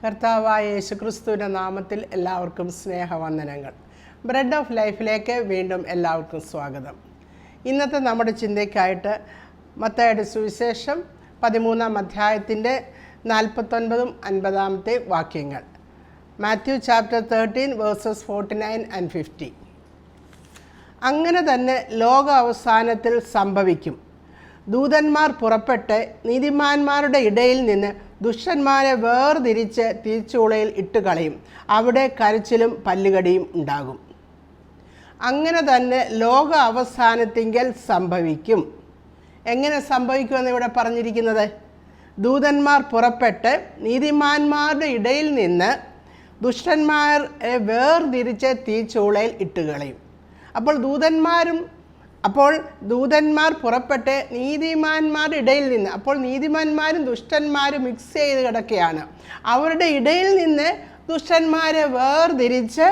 കർത്താവായ യേശുക്രിസ്തുവിൻ്റെ നാമത്തിൽ എല്ലാവർക്കും സ്നേഹവന്ദനങ്ങൾ. ബ്രെഡ് ഓഫ് ലൈഫിലേക്ക് വീണ്ടും എല്ലാവർക്കും സ്വാഗതം. ഇന്നത്തെ നമ്മുടെ ചിന്തയ്ക്കായിട്ട് മത്തായിയുടെ സുവിശേഷം 13-ാം അധ്യായത്തിൻ്റെ 49 50 വാക്യങ്ങൾ. Matthew chapter 13 versus 49 and 50. അങ്ങനെ തന്നെ ലോക അവസാനത്തിൽ സംഭവിക്കും. ദൂതന്മാർ പുറപ്പെട്ട് നീതിമാന്മാരുടെ ഇടയിൽ നിന്ന് ദുഷ്ടന്മാരെ വേർതിരിച്ച് തീച്ചൂളയിൽ ഇട്ടുകളയും. അവിടെ കരച്ചിലും പല്ലുകടിയും ഉണ്ടാകും. അങ്ങനെ തന്നെ ലോക അവസാനത്തിങ്കൽ സംഭവിക്കും. എങ്ങനെ സംഭവിക്കുമെന്ന് ഇവിടെ പറഞ്ഞിരിക്കുന്നത്? ദൂതന്മാർ പുറപ്പെട്ട് നീതിമാന്മാരുടെ ഇടയിൽ നിന്ന് ദുഷ്ടന്മാരെ വേർതിരിച്ച് തീച്ചൂളയിൽ ഇട്ടുകളയും. അപ്പോൾ ദൂതന്മാർ പുറപ്പെട്ട് നീതിമാന്മാരുടെ ഇടയിൽ നിന്ന്, അപ്പോൾ നീതിമാന്മാരും ദുഷ്ടന്മാരും മിക്സ് ചെയ്ത് കിടക്കുകയാണ്. അവരുടെ ഇടയിൽ നിന്ന് ദുഷ്ടന്മാരെ വേർതിരിച്ച്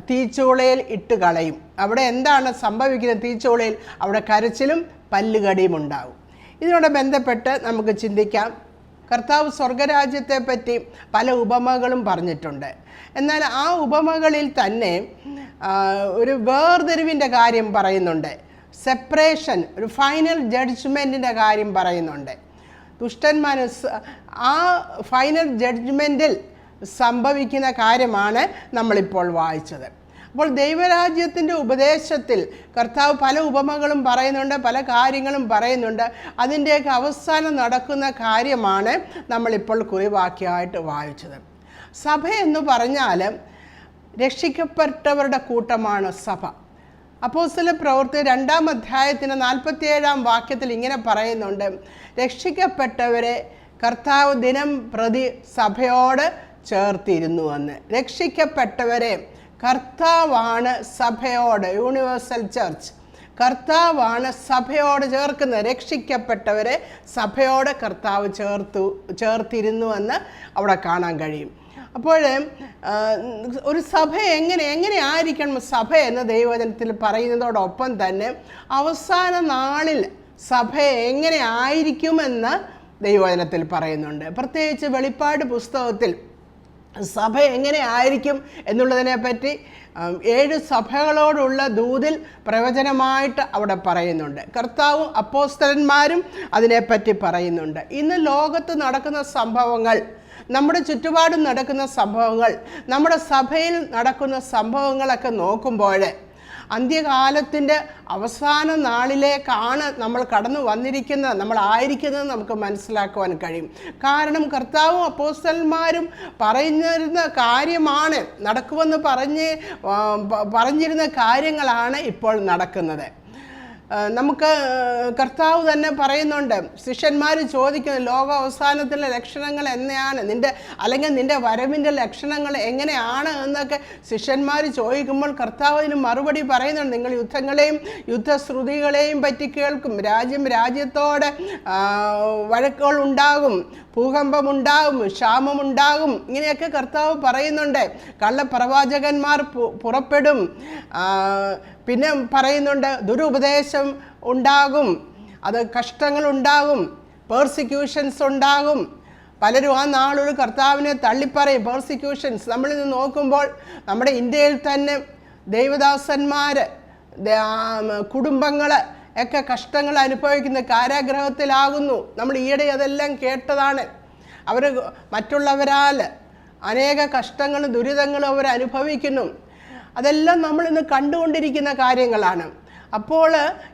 തീച്ചൂളയിൽ ഇട്ട് കളയും. അവിടെ എന്താണ് സംഭവിക്കുന്നത്? തീച്ചൂളയിൽ അവിടെ കരച്ചിലും പല്ലുകടിയും ഉണ്ടാകും. ഇതിനോട് ബന്ധപ്പെട്ട് നമുക്ക് ചിന്തിക്കാം. കർത്താവ് സ്വർഗരാജ്യത്തെ പറ്റി പല ഉപമകളും പറഞ്ഞിട്ടുണ്ട്. എന്നാൽ ആ ഉപമകളിൽ തന്നെ ഒരു വേർതിരിവിൻ്റെ കാര്യം പറയുന്നുണ്ട്. സെപ്പറേഷൻ, ഒരു ഫൈനൽ ജഡ്ജ്മെൻറ്റിൻ്റെ കാര്യം പറയുന്നുണ്ട്. ദുഷ്ടന്മാർ ആ ഫൈനൽ ജഡ്ജ്മെൻറ്റിൽ സംഭവിക്കുന്ന കാര്യമാണ് നമ്മളിപ്പോൾ വായിച്ചത്. അപ്പോൾ ദൈവരാജ്യത്തിൻ്റെ ഉപദേശത്തിൽ കർത്താവ് പല ഉപമകളും പറയുന്നുണ്ട്, പല കാര്യങ്ങളും പറയുന്നുണ്ട്. അതിൻ്റെയൊക്കെ അവസാനം നടക്കുന്ന കാര്യമാണ് നമ്മളിപ്പോൾ കുറിവാക്യമായിട്ട് വായിച്ചത്. സഭ എന്ന് പറഞ്ഞാൽ രക്ഷിക്കപ്പെട്ടവരുടെ കൂട്ടമാണ് സഭ. അപ്പോസ്തല പ്രവൃത്തി 2-ാം അധ്യായത്തിന് 47-ാം വാക്യത്തിൽ ഇങ്ങനെ പറയുന്നുണ്ട്: രക്ഷിക്കപ്പെട്ടവരെ കർത്താവ് ദിനം പ്രതി സഭയോട് ചേർത്തിരുന്നുവെന്ന്. രക്ഷിക്കപ്പെട്ടവരെ കർത്താവാണ് സഭയോട്, യൂണിവേഴ്സൽ ചർച്ച്, കർത്താവാണ് സഭയോട് ചേർക്കുന്നത്. രക്ഷിക്കപ്പെട്ടവരെ സഭയോട് കർത്താവ് ചേർത്തിരുന്നുവെന്ന് അവിടെ കാണാൻ കഴിയും. അപ്പോൾ ഒരു സഭ എങ്ങനെ ആയിരിക്കണം സഭ എന്ന് ദൈവവചനത്തിൽ പറയുന്നതോടൊപ്പം തന്നെ അവസാന നാളിൽ സഭ എങ്ങനെ ആയിരിക്കുമെന്ന് ദൈവവചനത്തിൽ പറയുന്നുണ്ട്. പ്രത്യേകിച്ച് വെളിപ്പാട് പുസ്തകത്തിൽ സഭ എങ്ങനെ ആയിരിക്കും എന്നുള്ളതിനെ പറ്റി 7 സഭകളോടുള്ള ദൂതിൽ പ്രവചനമായിട്ട് അവിടെ പറയുന്നുണ്ട്. കർത്താവും അപ്പോസ്തലന്മാരും അതിനെപ്പറ്റി പറയുന്നുണ്ട്. ഇന്ന് ലോകത്ത് നടക്കുന്ന സംഭവങ്ങൾ, നമ്മുടെ ചുറ്റുപാടും നടക്കുന്ന സംഭവങ്ങൾ, നമ്മുടെ സഭയിൽ നടക്കുന്ന സംഭവങ്ങളൊക്കെ നോക്കുമ്പോൾ അന്ത്യകാലത്തിൻ്റെ അവസാന നാളിലേക്കാണ് നമ്മൾ കടന്നു വന്നിരിക്കുന്നത്, നമ്മളായിരിക്കുന്നത് നമുക്ക് മനസ്സിലാക്കുവാൻ കഴിയും. കാരണം കർത്താവും അപ്പോസ്തലന്മാരും പറഞ്ഞിരുന്ന കാര്യമാണ്, നടക്കുമെന്ന് പറഞ്ഞിരുന്ന കാര്യങ്ങളാണ് ഇപ്പോൾ നടക്കുന്നത്. നമുക്ക് കർത്താവ് തന്നെ പറയുന്നുണ്ട്, ശിഷ്യന്മാർ ചോദിക്കുന്നു, ലോക അവസാനത്തിലെ ലക്ഷണങ്ങൾ എങ്ങനെയാണ്, നിൻ്റെ വരവിൻ്റെ ലക്ഷണങ്ങൾ എങ്ങനെയാണ് എന്നൊക്കെ ശിഷ്യന്മാർ ചോദിക്കുമ്പോൾ കർത്താവ് അതിന് മറുപടി പറയുന്നുണ്ട്. നിങ്ങൾ യുദ്ധങ്ങളെയും യുദ്ധശ്രുതികളെയും പറ്റി കേൾക്കും. രാജ്യത്തോടെ വഴക്കുകൾ ഉണ്ടാകും, ഭൂകമ്പമുണ്ടാകും, ക്ഷാമമുണ്ടാകും, ഇങ്ങനെയൊക്കെ കർത്താവ് പറയുന്നുണ്ട്. കള്ളപ്രവാചകന്മാർ പുറപ്പെടും. പിന്നെ പറയുന്നുണ്ട് ദുരുപദേശം ഉണ്ടാകും, അത് കഷ്ടങ്ങളുണ്ടാകും, പേഴ്സിക്യൂഷൻസ് ഉണ്ടാകും. പലരും ആ നാളൊരു കർത്താവിനെ തള്ളിപ്പറയും. പേഴ്സിക്യൂഷൻസ് നമ്മളിന്ന് നോക്കുമ്പോൾ നമ്മുടെ ഇന്ത്യയിൽ തന്നെ ദൈവദാസന്മാർ, കുടുംബങ്ങൾ ഒക്കെ കഷ്ടങ്ങൾ അനുഭവിക്കുന്ന, കാരാഗ്രഹത്തിലാകുന്നു. നമ്മൾ ഈയിടെ അതെല്ലാം കേട്ടതാണ്. അവർ മറ്റുള്ളവരാൽ അനേക കഷ്ടങ്ങളും ദുരിതങ്ങളും അവർ അനുഭവിക്കുന്നു. അതെല്ലാം നമ്മളിന്ന് കണ്ടുകൊണ്ടിരിക്കുന്ന കാര്യങ്ങളാണ്. അപ്പോൾ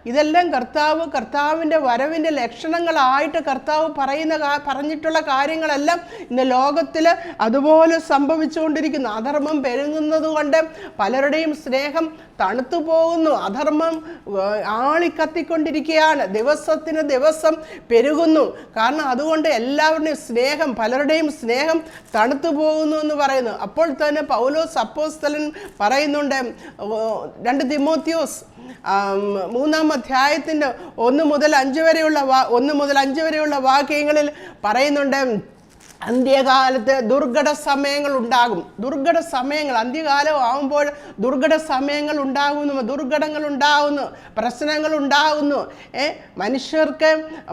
ഇതെല്ലാം കർത്താവിൻ്റെ വരവിൻ്റെ ലക്ഷണങ്ങളായിട്ട് കർത്താവ് പറഞ്ഞിട്ടുള്ള കാര്യങ്ങളെല്ലാം ഇന്ന് ലോകത്തിൽ അതുപോലെ സംഭവിച്ചുകൊണ്ടിരിക്കുന്നു. അധർമ്മം പെരുകുന്നത് കൊണ്ട് പലരുടെയും സ്നേഹം തണുത്തു പോകുന്നു. അധർമ്മം ആളിക്കത്തിക്കൊണ്ടിരിക്കുകയാണ്, ദിവസത്തിന് ദിവസം പെരുകുന്നു. കാരണം അതുകൊണ്ട് എല്ലാവരുടെയും സ്നേഹം, പലരുടെയും സ്നേഹം തണുത്തു പോകുന്നു എന്ന് പറയുന്നു. അപ്പോൾ തന്നെ പൗലോസ് അപ്പോസ്തലൻ പറയുന്നുണ്ട്, 2 തിമോത്തിയോസ് 3-ാം അധ്യായത്തിൻ്റെ 1 മുതൽ 5 വരെയുള്ള വാക്യങ്ങളിൽ പറയുന്നുണ്ട്, അന്ത്യകാലത്ത് ദുർഘട സമയങ്ങൾ ഉണ്ടാകും. ദുർഘട സമയങ്ങൾ അന്ത്യകാലം ആകുമ്പോൾ ദുർഘട സമയങ്ങൾ ഉണ്ടാകുന്നു, ദുർഘടങ്ങൾ ഉണ്ടാകുന്നു, പ്രശ്നങ്ങൾ ഉണ്ടാകുന്നു.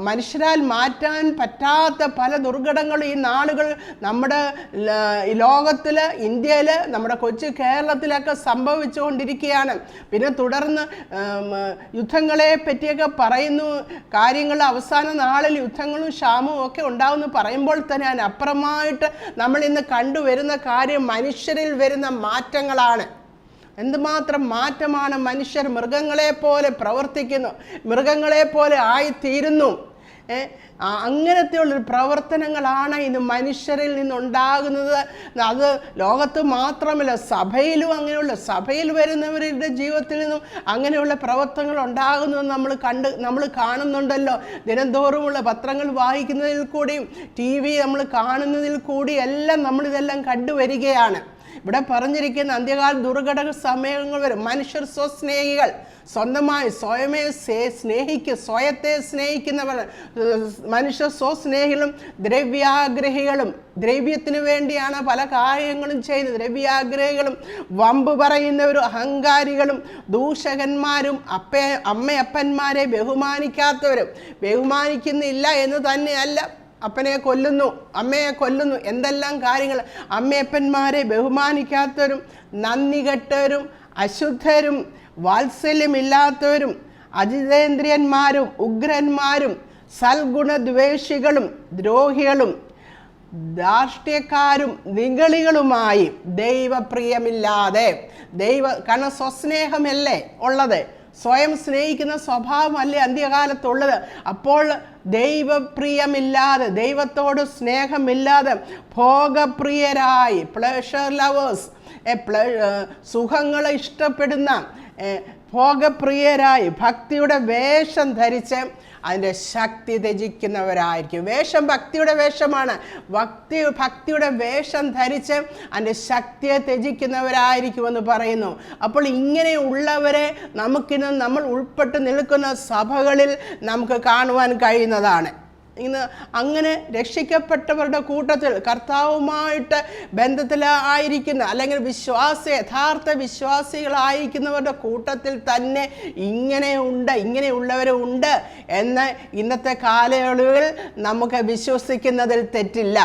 മനുഷ്യരാൽ മാറ്റാൻ പറ്റാത്ത പല ദുർഘടങ്ങളും ഈ നാളുകൾ നമ്മുടെ ലോകത്തിൽ, ഇന്ത്യയിൽ, നമ്മുടെ കൊച്ചു കേരളത്തിലൊക്കെ സംഭവിച്ചുകൊണ്ടിരിക്കുകയാണ്. പിന്നെ തുടർന്ന് യുദ്ധങ്ങളെ പറ്റിയൊക്കെ പറയുന്നു. കാര്യങ്ങൾ അവസാന നാളിൽ യുദ്ധങ്ങളും ക്ഷാമവും ഒക്കെ ഉണ്ടാകുമെന്ന് പറയുമ്പോൾ തന്നെ അപ്പുറമായിട്ട് നമ്മൾ ഇന്ന് കണ്ടുവരുന്ന കാര്യം മനുഷ്യരിൽ വരുന്ന മാറ്റങ്ങളാണ്. എന്തുമാത്രം മാറ്റമാണ്! മനുഷ്യർ മൃഗങ്ങളെ പോലെ പ്രവർത്തിക്കുന്നു, മൃഗങ്ങളെ പോലെ ആയിത്തീരുന്നു. അങ്ങനത്തെയുള്ളൊരു പ്രവർത്തനങ്ങളാണ് ഇന്ന് മനുഷ്യരിൽ നിന്നുണ്ടാകുന്നത്. അത് ലോകത്ത് മാത്രമല്ല, സഭയിലും അങ്ങനെയുള്ള, സഭയിൽ വരുന്നവരുടെ ജീവിതത്തിൽ നിന്നും അങ്ങനെയുള്ള പ്രവർത്തനങ്ങൾ ഉണ്ടാകുന്നത് നമ്മൾ കാണുന്നുണ്ടല്ലോ. ദിനംതോറുമുള്ള പത്രങ്ങൾ വായിക്കുന്നതിൽ കൂടിയും TV നമ്മൾ കാണുന്നതിൽ കൂടി എല്ലാം നമ്മളിതെല്ലാം കണ്ടുവരികയാണ്. ഇവിടെ പറഞ്ഞിരിക്കുന്ന അന്ത്യകാല ദുർഘടക സമയങ്ങൾ വരും. മനുഷ്യർ സ്വസ്നേഹികൾ, സ്വന്തമായി സ്വയത്തെ സ്നേഹിക്കുന്നവർ. മനുഷ്യർ സ്വസ്നേഹികളും ദ്രവ്യാഗ്രഹികളും, ദ്രവ്യത്തിന് വേണ്ടിയാണ് പല കാര്യങ്ങളും ചെയ്യുന്നത്. ദ്രവ്യാഗ്രഹികളും, വമ്പ് പറയുന്നവരും, അഹങ്കാരികളും, ദൂഷകന്മാരും, അമ്മയപ്പന്മാരെ ബഹുമാനിക്കാത്തവരും. ബഹുമാനിക്കുന്നില്ല എന്ന് തന്നെയല്ല, അപ്പനെ കൊല്ലുന്നു, അമ്മയെ കൊല്ലുന്നു, എന്തെല്ലാം കാര്യങ്ങൾ. അമ്മയപ്പന്മാരെ ബഹുമാനിക്കാത്തവരും, നന്ദി കെട്ടവരും, അശുദ്ധരും, വാത്സല്യമില്ലാത്തവരും, അജിതേന്ദ്രിയന്മാരും, ഉഗ്രന്മാരും, സൽഗുണദ്വേഷികളും, ദ്രോഹികളും, ധാർഷ്ട്യക്കാരും, നിഗളികളുമായി ദൈവപ്രിയമില്ലാതെ. കാരണം സ്വസ്നേഹമല്ലേ ഉള്ളത്, സ്വയം സ്നേഹിക്കുന്ന സ്വഭാവമല്ലേ അന്ത്യകാലത്തുള്ളത്. അപ്പോൾ ദൈവപ്രിയമില്ലാതെ, ദൈവത്തോട് സ്നേഹമില്ലാതെ, ഭോഗപ്രിയരായി, പ്ലഷർ ലവേഴ്സ്, സുഖങ്ങളെ ഇഷ്ടപ്പെടുന്ന, ഭോഗപ്രിയരായി, ഭക്തിയുടെ വേഷം ധരിച്ച് അതിൻ്റെ ശക്തി ത്യജിക്കുന്നവരായിരിക്കും. ഭക്തിയുടെ വേഷമാണ്. ഭക്തിയുടെ വേഷം ധരിച്ച് അതിൻ്റെ ശക്തിയെ ത്യജിക്കുന്നവരായിരിക്കുമെന്ന് പറയുന്നു. അപ്പോൾ ഇങ്ങനെയുള്ളവരെ നമുക്കിന്ന് നമ്മൾ ഉൾപ്പെട്ട് നിൽക്കുന്ന സഭകളിൽ നമുക്ക് കാണുവാൻ കഴിയുന്നതാണ്. ഇന്ന് അങ്ങനെ രക്ഷിക്കപ്പെട്ടവരുടെ കൂട്ടത്തിൽ, കർത്താവുമായിട്ട് ബന്ധത്തിലായിരിക്കുന്ന, അല്ലെങ്കിൽ യഥാർത്ഥ വിശ്വാസികളായിരിക്കുന്നവരുടെ കൂട്ടത്തിൽ തന്നെ ഇങ്ങനെയുള്ളവരുണ്ട് എന്ന് ഇന്നത്തെ കാലയളവിൽ നമുക്ക് വിശ്വസിക്കുന്നതിൽ തെറ്റില്ല.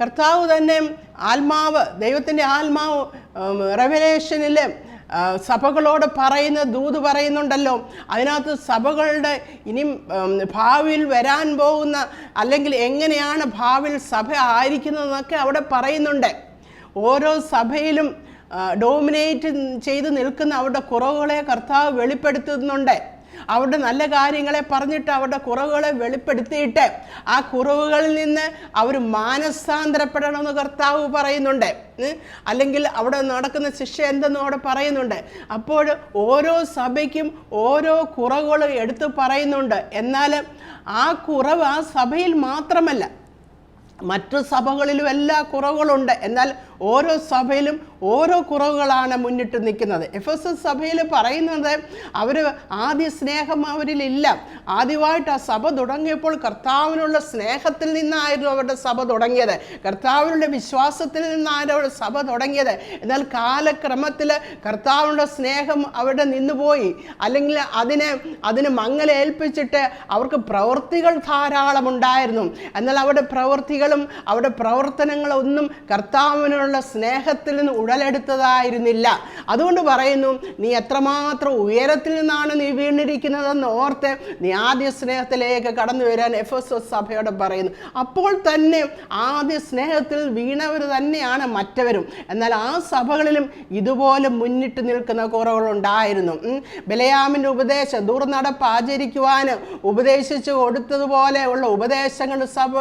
കർത്താവ് തന്നെ ദൈവത്തിൻ്റെ ആത്മാവ് റെവലേഷനിൽ സഭകളോട് ദൂത് പറയുന്നുണ്ടല്ലോ. അതിനകത്ത് സഭകളുടെ ഇനിയും ഭാവിയിൽ വരാൻ പോകുന്ന, അല്ലെങ്കിൽ എങ്ങനെയാണ് ഭാവിയിൽ സഭ ആയിരിക്കുന്നതെന്നൊക്കെ അവിടെ പറയുന്നുണ്ട്. ഓരോ സഭയിലും ഡോമിനേറ്റ് ചെയ്ത് നിൽക്കുന്ന അവരുടെ കുറവുകളെ കർത്താവ് വെളിപ്പെടുത്തുന്നുണ്ട്. അവരുടെ നല്ല കാര്യങ്ങളെ പറഞ്ഞിട്ട് അവരുടെ കുറവുകളെ വെളിപ്പെടുത്തിയിട്ട് ആ കുറവുകളിൽ നിന്ന് അവർ മാനസാന്തരപ്പെടണമെന്ന് കർത്താവ് പറയുന്നുണ്ട്. അല്ലെങ്കിൽ അവിടെ നടക്കുന്ന ശിക്ഷ എന്തെന്നും അവിടെ പറയുന്നുണ്ട്. അപ്പോൾ ഓരോ സഭയ്ക്കും ഓരോ കുറവുകൾ എടുത്ത് പറയുന്നുണ്ട്. എന്നാൽ ആ കുറവ് ആ സഭയിൽ മാത്രമല്ല, മറ്റു സഭകളിലും എല്ലാ കുറവുകളുണ്ട്. എന്നാൽ ഓരോ സഭയിലും ഓരോ കുറവുകളാണ് മുന്നിട്ട് നിൽക്കുന്നത്. എഫെസസ് സഭയിൽ പറയുന്നത് ആദ്യ സ്നേഹം അവരിലില്ല. ആദ്യമായിട്ട് ആ സഭ തുടങ്ങിയപ്പോൾ കർത്താവിനുള്ള സ്നേഹത്തിൽ നിന്നായിരുന്നു അവരുടെ സഭ തുടങ്ങിയത്, കർത്താവിനുള്ള വിശ്വാസത്തിൽ നിന്നായിരുന്നു അവരുടെ സഭ തുടങ്ങിയത്. എന്നാൽ കാലക്രമത്തിൽ കർത്താവിനുള്ള സ്നേഹം അവിടെ നിന്നുപോയി, അല്ലെങ്കിൽ അതിന് മങ്ങലേൽപ്പിച്ചിട്ട് അവർക്ക് പ്രവൃത്തികൾ ധാരാളം ഉണ്ടായിരുന്നു. എന്നാൽ അവരുടെ പ്രവൃത്തികളും അവരുടെ പ്രവർത്തനങ്ങളൊന്നും കർത്താവിനുള്ള സ്നേഹത്തിൽ നിന്ന് ഉടലെടുത്തതായിരുന്നില്ല. അതുകൊണ്ട് പറയുന്നു, നീ എത്രമാത്രം ഉയരത്തിൽ നിന്നാണ് നീ വീണിരിക്കുന്നതെന്ന് ഓർത്ത് നീ ആദ്യ സ്നേഹത്തിലേക്ക് കടന്നു വരാൻ എഫെസസ് സഭയോട് പറയുന്നു. അപ്പോൾ തന്നെ ആദ്യ സ്നേഹത്തിൽ വീണവർ തന്നെയാണ് മറ്റവരും. എന്നാൽ ആ സഭകളിലും ഇതുപോലെ മുന്നിട്ട് നിൽക്കുന്ന കുറവുകളുണ്ടായിരുന്നു. ബിലയാമിൻ്റെ ഉപദേശം, ദുർനടപ്പ് ആചരിക്കുവാൻ ഉപദേശിച്ചു കൊടുത്തതുപോലെ ഉള്ള ഉപദേശങ്ങൾ സഭ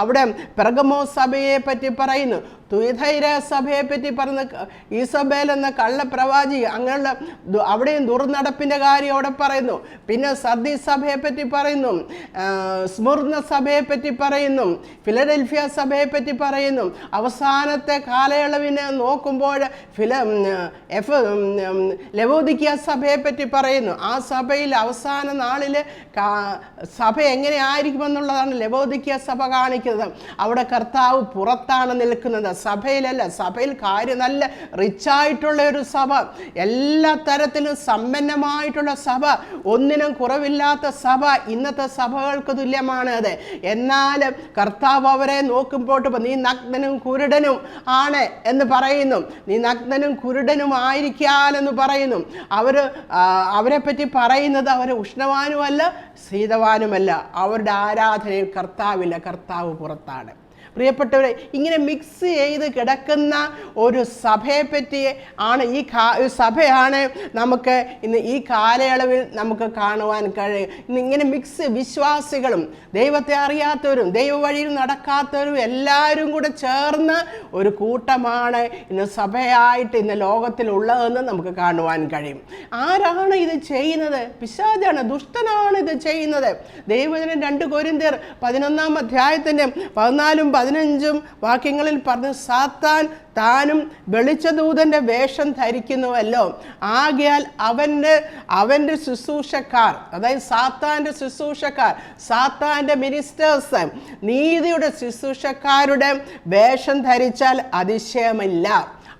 അവിടെ പെർഗമോസ് സഭയെ പറ്റി പറയുന്നു. തുയഥൈര സഭയെ പറ്റി പറഞ്ഞ ഈസബേൽ എന്ന കള്ള പ്രവാചി അങ്ങനെയുള്ള അവിടെയും ദുർനടപ്പിൻ്റെ കാര്യം അവിടെ പറയുന്നു. പിന്നെ സർദീസ് സഭയെ പറ്റി പറയുന്നു, സ്മുർന്ന സഭയെ പറ്റി പറയുന്നു, ഫിലഡൽഫിയ സഭയെ പറ്റി പറയുന്നു. അവസാനത്തെ കാലയളവിനെ നോക്കുമ്പോൾ ലവോദിക്കിയ സഭയെ പറ്റി പറയുന്നു. ആ സഭയിൽ അവസാന നാളിൽ സഭ എങ്ങനെ ആയിരിക്കുമെന്നുള്ളതാണ് ലവോദിക്കിയ സഭ കാണിക്കുന്നത്. അവിടെ കർത്താവ് പുറത്താണ് നിൽക്കുന്നത്, സഭയിലല്ല. സഭയിൽ കാര്യം നല്ല റിച്ചായിട്ടുള്ള ഒരു സഭ, എല്ലാ തരത്തിലും സമ്പന്നമായിട്ടുള്ള സഭ, ഒന്നിനും കുറവില്ലാത്ത സഭ ഇന്നത്തെ സഭകൾക്ക് തുല്യമാണ് അത്. എന്നാൽ കർത്താവ് അവരെ നോക്കുമ്പോൾ നീ നഗ്നനും കുരുടനും ആണ് എന്ന് പറയുന്നു. നീ നഗ്നനും കുരുടനും ആയിരിക്കാനെന്ന് പറയുന്നു. അവരെ പറ്റി പറയുന്നത് അവർ ഉഷ്ണവാനുമല്ല ശീതവാനുമല്ല. അവരുടെ ആരാധനയിൽ കർത്താവില്ല, കർത്താവ് പുറത്താണ്. പ്രിയപ്പെട്ടവരെ, ഇങ്ങനെ മിക്സ് ചെയ്ത് കിടക്കുന്ന ഒരു സഭയെപ്പറ്റി ആണ് സഭയാണ് നമുക്ക് ഇന്ന് ഈ കാലയളവിൽ നമുക്ക് കാണുവാൻ കഴിയും. ഇങ്ങനെ മിക്സ് വിശ്വാസികളും ദൈവത്തെ അറിയാത്തവരും ദൈവ വഴിയിൽ നടക്കാത്തവരും എല്ലാവരും കൂടെ ചേർന്ന് ഒരു കൂട്ടമാണ് ഇന്ന് സഭയായിട്ട് ഇന്ന് ലോകത്തിലുള്ളതെന്ന് നമുക്ക് കാണുവാൻ കഴിയും. ആരാണ് ഇത് ചെയ്യുന്നത്? പിശാചാണ്, ദുഷ്ടനാണ് ഇത് ചെയ്യുന്നത്. ദൈവജനം 2 കൊരിന്ത്യർ 11-ാം അധ്യായത്തിൻ്റെ 14-15 വാക്യങ്ങളിൽ പറഞ്ഞു, സാത്താൻ താനും വെളിച്ചദൂതൻ്റെ വേഷം ധരിക്കുന്നുവല്ലോ, ആകയാൽ അവൻ്റെ ശുശ്രൂഷക്കാർ, അതായത് സാത്താൻ്റെ ശുശ്രൂഷക്കാർ, സാത്താൻ്റെ മിനിസ്റ്റേഴ്സ് നീതിയുടെ ശുശ്രൂഷക്കാരുടെ വേഷം ധരിച്ചാൽ അതിശയമില്ല.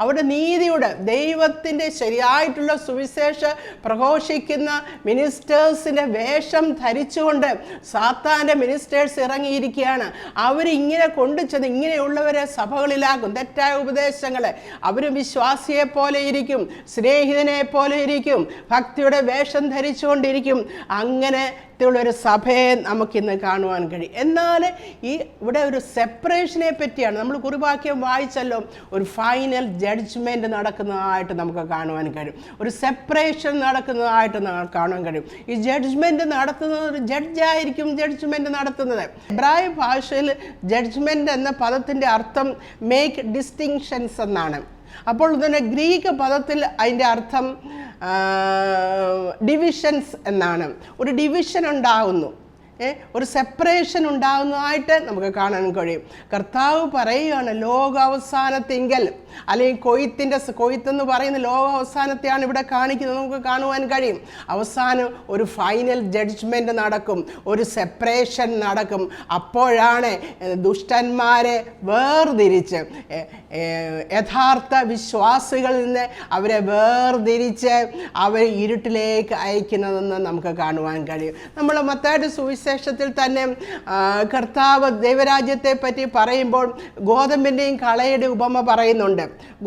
അവിടെ നീതിയുടെ ദൈവത്തിൻ്റെ ശരിയായിട്ടുള്ള സുവിശേഷ പ്രഘോഷിക്കുന്ന മിനിസ്റ്റേഴ്സിൻ്റെ വേഷം ധരിച്ചുകൊണ്ട് സാത്താൻ്റെ മിനിസ്റ്റേഴ്സ് ഇറങ്ങിയിരിക്കുകയാണ്. അവരിങ്ങനെ കൊണ്ടുചെന്ന് ഇങ്ങനെയുള്ളവരെ സഭകളിലാക്കും. തെറ്റായ ഉപദേശങ്ങളെ അവർ വിശ്വാസിയെ പോലെ ഇരിക്കും, സ്നേഹിതനെ പോലെ ഇരിക്കും, ഭക്തിയുടെ വേഷം ധരിച്ചുകൊണ്ടിരിക്കും. അങ്ങനെ ഒരു സഭയെ നമുക്കിന്ന് കാണുവാൻ കഴിയും. എന്നാൽ ഇവിടെ ഒരു സെപ്പറേഷനെ പറ്റിയാണ് നമ്മൾ കുറിവാക്യം വായിച്ചല്ലോ. ഒരു ഫൈനൽ ജഡ്ജ്മെൻറ്റ് നടക്കുന്നതായിട്ട് നമുക്ക് കാണുവാൻ കഴിയും. ഒരു സെപ്പറേഷൻ നടക്കുന്നതായിട്ട് കാണാൻ കഴിയും. ഈ ജഡ്ജ്മെൻറ്റ് നടത്തുന്നത് ഒരു ജഡ്ജായിരിക്കും ജഡ്ജ്മെൻറ്റ് നടത്തുന്നത്. എബ്രായ ഭാഷയിൽ ജഡ്ജ്മെൻറ്റ് എന്ന പദത്തിൻ്റെ അർത്ഥം മേക്ക് ഡിസ്റ്റിങ്ഷൻസ് എന്നാണ്. അപ്പോൾ തന്നെ ഗ്രീക്ക് പദത്തിൽ അതിൻ്റെ അർത്ഥം ഡിവിഷൻസ് എന്നാണ്. ഒരു ഡിവിഷൻ ഉണ്ടാകുന്നു, ഒരു സെപ്പറേഷൻ ഉണ്ടാകുന്നതായിട്ട് നമുക്ക് കാണാൻ കഴിയും. കർത്താവ് പറയുകയാണ് ലോകാവസാനത്തെങ്കിൽ, അല്ലെങ്കിൽ കൊയ്ത്തെന്ന് പറയുന്ന ലോകാവസാനത്തെയാണ് ഇവിടെ കാണിക്കുന്നത്, നമുക്ക് കാണുവാൻ കഴിയും. അവസാനം ഒരു ഫൈനൽ ജഡ്ജ്മെൻറ്റ് നടക്കും, ഒരു സെപ്പറേഷൻ നടക്കും. അപ്പോഴാണ് ദുഷ്ടന്മാരെ വേർതിരിച്ച് യഥാർത്ഥ വിശ്വാസികളിൽ നിന്ന് അവരെ വേർതിരിച്ച് അവരെ ഇരുട്ടിലേക്ക് അയക്കുന്നതെന്ന് നമുക്ക് കാണുവാൻ കഴിയും. നമ്മൾ മത്തായിയുടെ സുവിശേഷത്തിൽ തന്നെ കർത്താവ് ദൈവരാജ്യത്തെ പറ്റി പറയുമ്പോൾ ഗോതമ്പിൻ്റെയും കളയുടെ ഉപമ പറയുന്നുണ്ട്.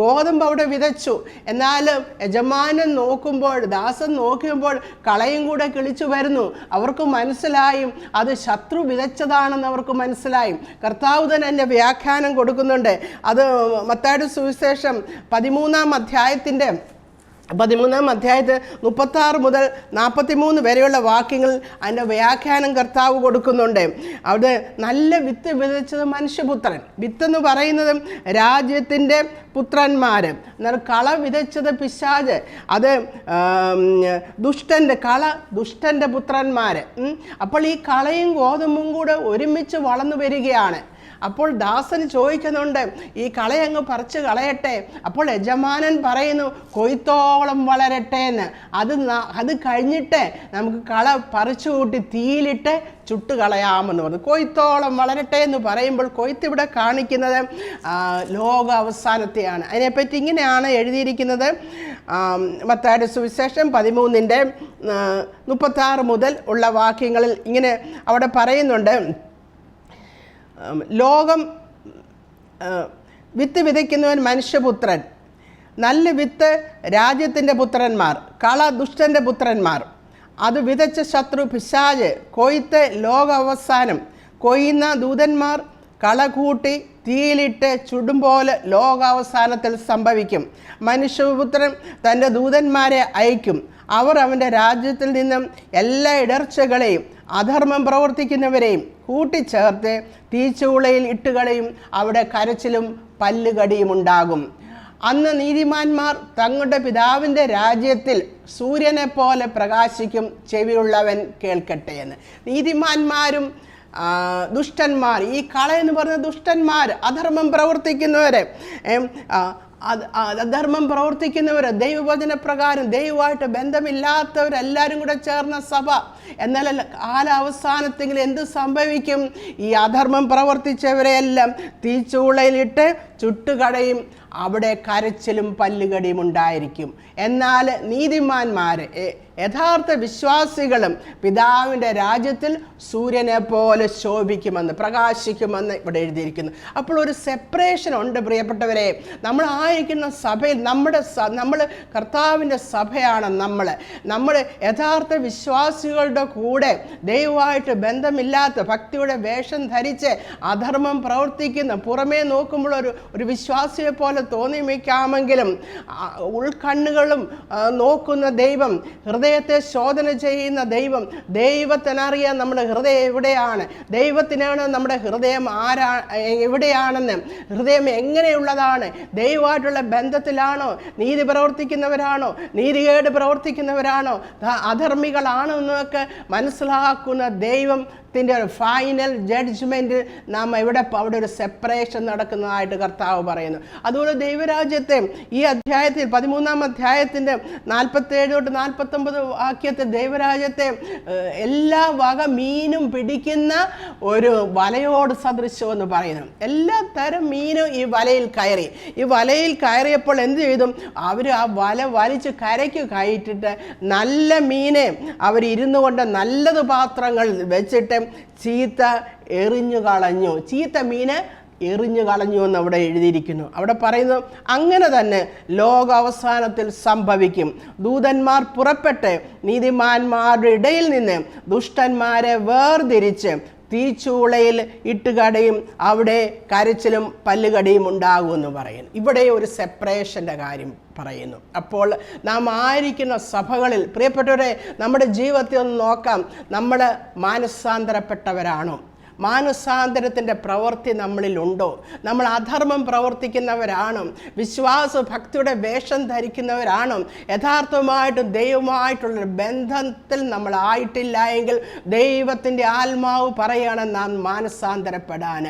ഗോതമ്പ് അവിടെ വിതച്ചു, എന്നാൽ യജമാനൻ നോക്കുമ്പോൾ, ദാസൻ നോക്കുമ്പോൾ കളയും കൂടെ കിളിച്ചു വരുന്നു. അവർക്ക് മനസ്സിലായും അത് ശത്രു വിതച്ചതാണെന്ന് അവർക്ക് മനസ്സിലായും. കർത്താവ് തന്നെ എൻ്റെ വ്യാഖ്യാനം കൊടുക്കുന്നുണ്ട്. അത് മത്തായിയുടെ സുവിശേഷം 13-ാം അധ്യായത്തിൽ 36 മുതൽ 43 വരെയുള്ള വാക്യങ്ങൾ അതിൻ്റെ വ്യാഖ്യാനം കർത്താവ് കൊടുക്കുന്നുണ്ട്. അവിടെ നല്ല വിത്ത് വിതച്ചത് മനുഷ്യപുത്രൻ, വിത്തെന്ന് പറയുന്നത് രാജ്യത്തിൻ്റെ പുത്രന്മാർ. എന്നാൽ കള വിതച്ചത് പിശാച്, അത് ദുഷ്ടൻ്റെ പുത്രന്മാർ. അപ്പോൾ ഈ കളയും ഗോതമ്പും കൂടെ ഒരുമിച്ച് വളർന്നു വരികയാണ്. അപ്പോൾ ദാസന് ചോദിക്കുന്നുണ്ട്, ഈ കളയങ്ങ് പറിച്ച് കളയട്ടെ. അപ്പോൾ യജമാനൻ പറയുന്നു, കൊയ്ത്തോളം വളരട്ടെ എന്ന്. അത് കഴിഞ്ഞിട്ട് നമുക്ക് കള പറിച്ചു കൂട്ടി തീയിലിട്ട് ചുട്ട് കളയാമെന്ന് പറഞ്ഞു. കൊയ്ത്തോളം വളരട്ടെ എന്ന് പറയുമ്പോൾ കൊയ്ത്ത് ഇവിടെ കാണിക്കുന്നത് ലോക അവസാനത്തെയാണ്. അതിനെപ്പറ്റി ഇങ്ങനെയാണ് എഴുതിയിരിക്കുന്നത്. മത്തായിയുടെ സുവിശേഷം 13-ന്റെ 36 മുതൽ ഉള്ള വാക്യങ്ങളിൽ ഇങ്ങനെ അവിടെ പറയുന്നുണ്ട്, ലോകം വിത്ത് വിതയ്ക്കുന്നവൻ മനുഷ്യപുത്രൻ, നല്ല വിത്ത് രാജ്യത്തിൻ്റെ പുത്രന്മാർ, കള ദുഷ്ടൻ്റെ പുത്രന്മാർ. അത് വിതച്ച ശത്രു പിശാച്, കൊയ്ത്ത് ലോക അവസാനം. കൊയ്യുന്ന ദൂതന്മാർ കള കൂട്ടി തീയിലിട്ട് ചുടുംപോലെ ലോകാവസാനത്തിൽ സംഭവിക്കും. മനുഷ്യപുത്രൻ തൻ്റെ ദൂതന്മാരെ അയക്കും. അവർ അവൻ്റെ രാജ്യത്തിൽ നിന്നും എല്ലാ ഇടർച്ചകളെയും അധർമ്മം പ്രവർത്തിക്കുന്നവരെയും കൂട്ടിച്ചേർത്ത് തീച്ചൂളയിൽ ഇട്ടുകളയും. അവിടെ കരച്ചിലും പല്ലുകടിയും ഉണ്ടാകും. അന്ന് നീതിമാന്മാർ തങ്ങളുടെ പിതാവിൻ്റെ രാജ്യത്തിൽ സൂര്യനെ പോലെ പ്രകാശിക്കും, ചെവിയുള്ളവൻ കേൾക്കട്ടെ എന്ന്. നീതിമാന്മാരും ദുഷ്ടന്മാർ, ഈ കള എന്ന് പറഞ്ഞ ദുഷ്ടന്മാർ, അധർമ്മം പ്രവർത്തിക്കുന്നവരെ, അധർമ്മം പ്രവർത്തിക്കുന്നവർ, ദൈവവചന പ്രകാരം ദൈവമായിട്ട് ബന്ധമില്ലാത്തവരെല്ലാവരും കൂടെ ചേർന്ന സഭ. എന്നാൽ കാലാവസാനത്തെങ്കിൽ എന്ത് സംഭവിക്കും? ഈ അധർമ്മം പ്രവർത്തിച്ചവരെയെല്ലാം തീച്ചൂളയിലിട്ട് ചുട്ടുകടയും, അവിടെ കരച്ചിലും പല്ലുകടിയും ഉണ്ടായിരിക്കും. എന്നാൽ നീതിമാന്മാർ, യഥാർത്ഥ വിശ്വാസികളും പിതാവിൻ്റെ രാജ്യത്തിൽ സൂര്യനെ പോലെ ശോഭിക്കുമെന്ന്, പ്രകാശിക്കുമെന്ന് ഇവിടെ എഴുതിയിരിക്കുന്നു. അപ്പോൾ ഒരു സെപ്പറേഷൻ ഉണ്ട് പ്രിയപ്പെട്ടവരെ. നമ്മളായിരിക്കുന്ന സഭയിൽ നമ്മൾ കർത്താവിൻ്റെ സഭയാണ്. നമ്മൾ യഥാർത്ഥ വിശ്വാസികളുടെ കൂടെ ദൈവമായിട്ട് ബന്ധമില്ലാത്ത, ഭക്തിയുടെ വേഷം ധരിച്ച് അധർമ്മം പ്രവർത്തിക്കുന്ന, പുറമേ നോക്കുമ്പോൾ ഒരു വിശ്വാസിയെ പോലെ തോന്നി വയ്ക്കാമെങ്കിലും ഉൾക്കണ്ണുകളും നോക്കുന്ന ദൈവം, ഹൃദയത്തെ ശോധന ചെയ്യുന്ന ദൈവം, ദൈവത്തിനറിയാൻ നമ്മുടെ ഹൃദയം എവിടെയാണ്, ദൈവത്തിനാണ് നമ്മുടെ ഹൃദയം എവിടെയാണെന്ന്, ഹൃദയം എങ്ങനെയുള്ളതാണ്, ദൈവമായിട്ടുള്ള ബന്ധത്തിലാണോ, നീതി പ്രവർത്തിക്കുന്നവരാണോ, നീതികേട് പ്രവർത്തിക്കുന്നവരാണോ, അധർമ്മികളാണോ എന്നൊക്കെ മനസ്സിലാക്കുന്ന ദൈവത്തിൻ്റെ ഒരു ഫൈനൽ ജഡ്ജ്മെൻറ്റ് നാം അവിടെ ഒരു സെപ്പറേഷൻ നടക്കുന്നതായിട്ട് കർത്താവ് പറയുന്നു. അതുപോലെ ദൈവരാജ്യത്തെ ഈ അധ്യായത്തിൽ 13-ാം അധ്യായത്തിൻ്റെ 47 തൊട്ട് 49 വാക്യത്തിൽ ദൈവരാജ്യത്തെ എല്ലാ വക മീനും പിടിക്കുന്ന ഒരു വലയോട് സദൃശമെന്ന് പറയുന്നു. എല്ലാ തരം മീനും ഈ വലയിൽ കയറിയപ്പോൾ എന്ത് ചെയ്തു? അവർ ആ വല വലിച്ച് കരയ്ക്ക് കയറ്റിട്ട് നല്ല മീനെ അവരിരുന്നു കൊണ്ട് നല്ലത് പാത്രങ്ങൾ വെച്ചിട്ട് ചീത്ത മീനെ എറിഞ്ഞു കളഞ്ഞു എന്ന് അവിടെ എഴുതിയിരിക്കുന്നു. അവിടെ പറയുന്നു, അങ്ങനെ തന്നെ ലോകാവസാനത്തിൽ സംഭവിക്കും. ദൂതന്മാർ പുറപ്പെട്ട് നീതിമാന്മാരുടെ ഇടയിൽ നിന്ന് ദുഷ്ടന്മാരെ വേർതിരിച്ച് തീച്ചൂളയിൽ ഇട്ടുകടയും, അവിടെ കരച്ചിലും പല്ലുകടിയും ഉണ്ടാകുമെന്ന് പറയുന്നു. ഇവിടെ ഒരു സെപ്പറേഷൻ്റെ കാര്യം പറയുന്നു. അപ്പോൾ നാം ആയിരിക്കുന്ന സഭകളിൽ പ്രിയപ്പെട്ടവരെ, നമ്മുടെ ജീവിതത്തിൽ ഒന്ന് നോക്കാം. നമ്മൾ മാനസാന്തരപ്പെട്ടവരാണോ? മാനസാന്തരത്തിൻ്റെ പ്രവൃത്തി നമ്മളിലുണ്ടോ? നമ്മൾ അധർമ്മം പ്രവർത്തിക്കുന്നവരാണോ? വിശ്വാസ ഭക്തിയുടെ വേഷം ധരിക്കുന്നവരാണോ? യഥാർത്ഥമായിട്ടും ദൈവമായിട്ടുള്ളൊരു ബന്ധത്തിൽ നമ്മളായിട്ടില്ല എങ്കിൽ ദൈവത്തിൻ്റെ ആത്മാവ് പറയുകയാണ് നാം മാനസാന്തരപ്പെടാൻ.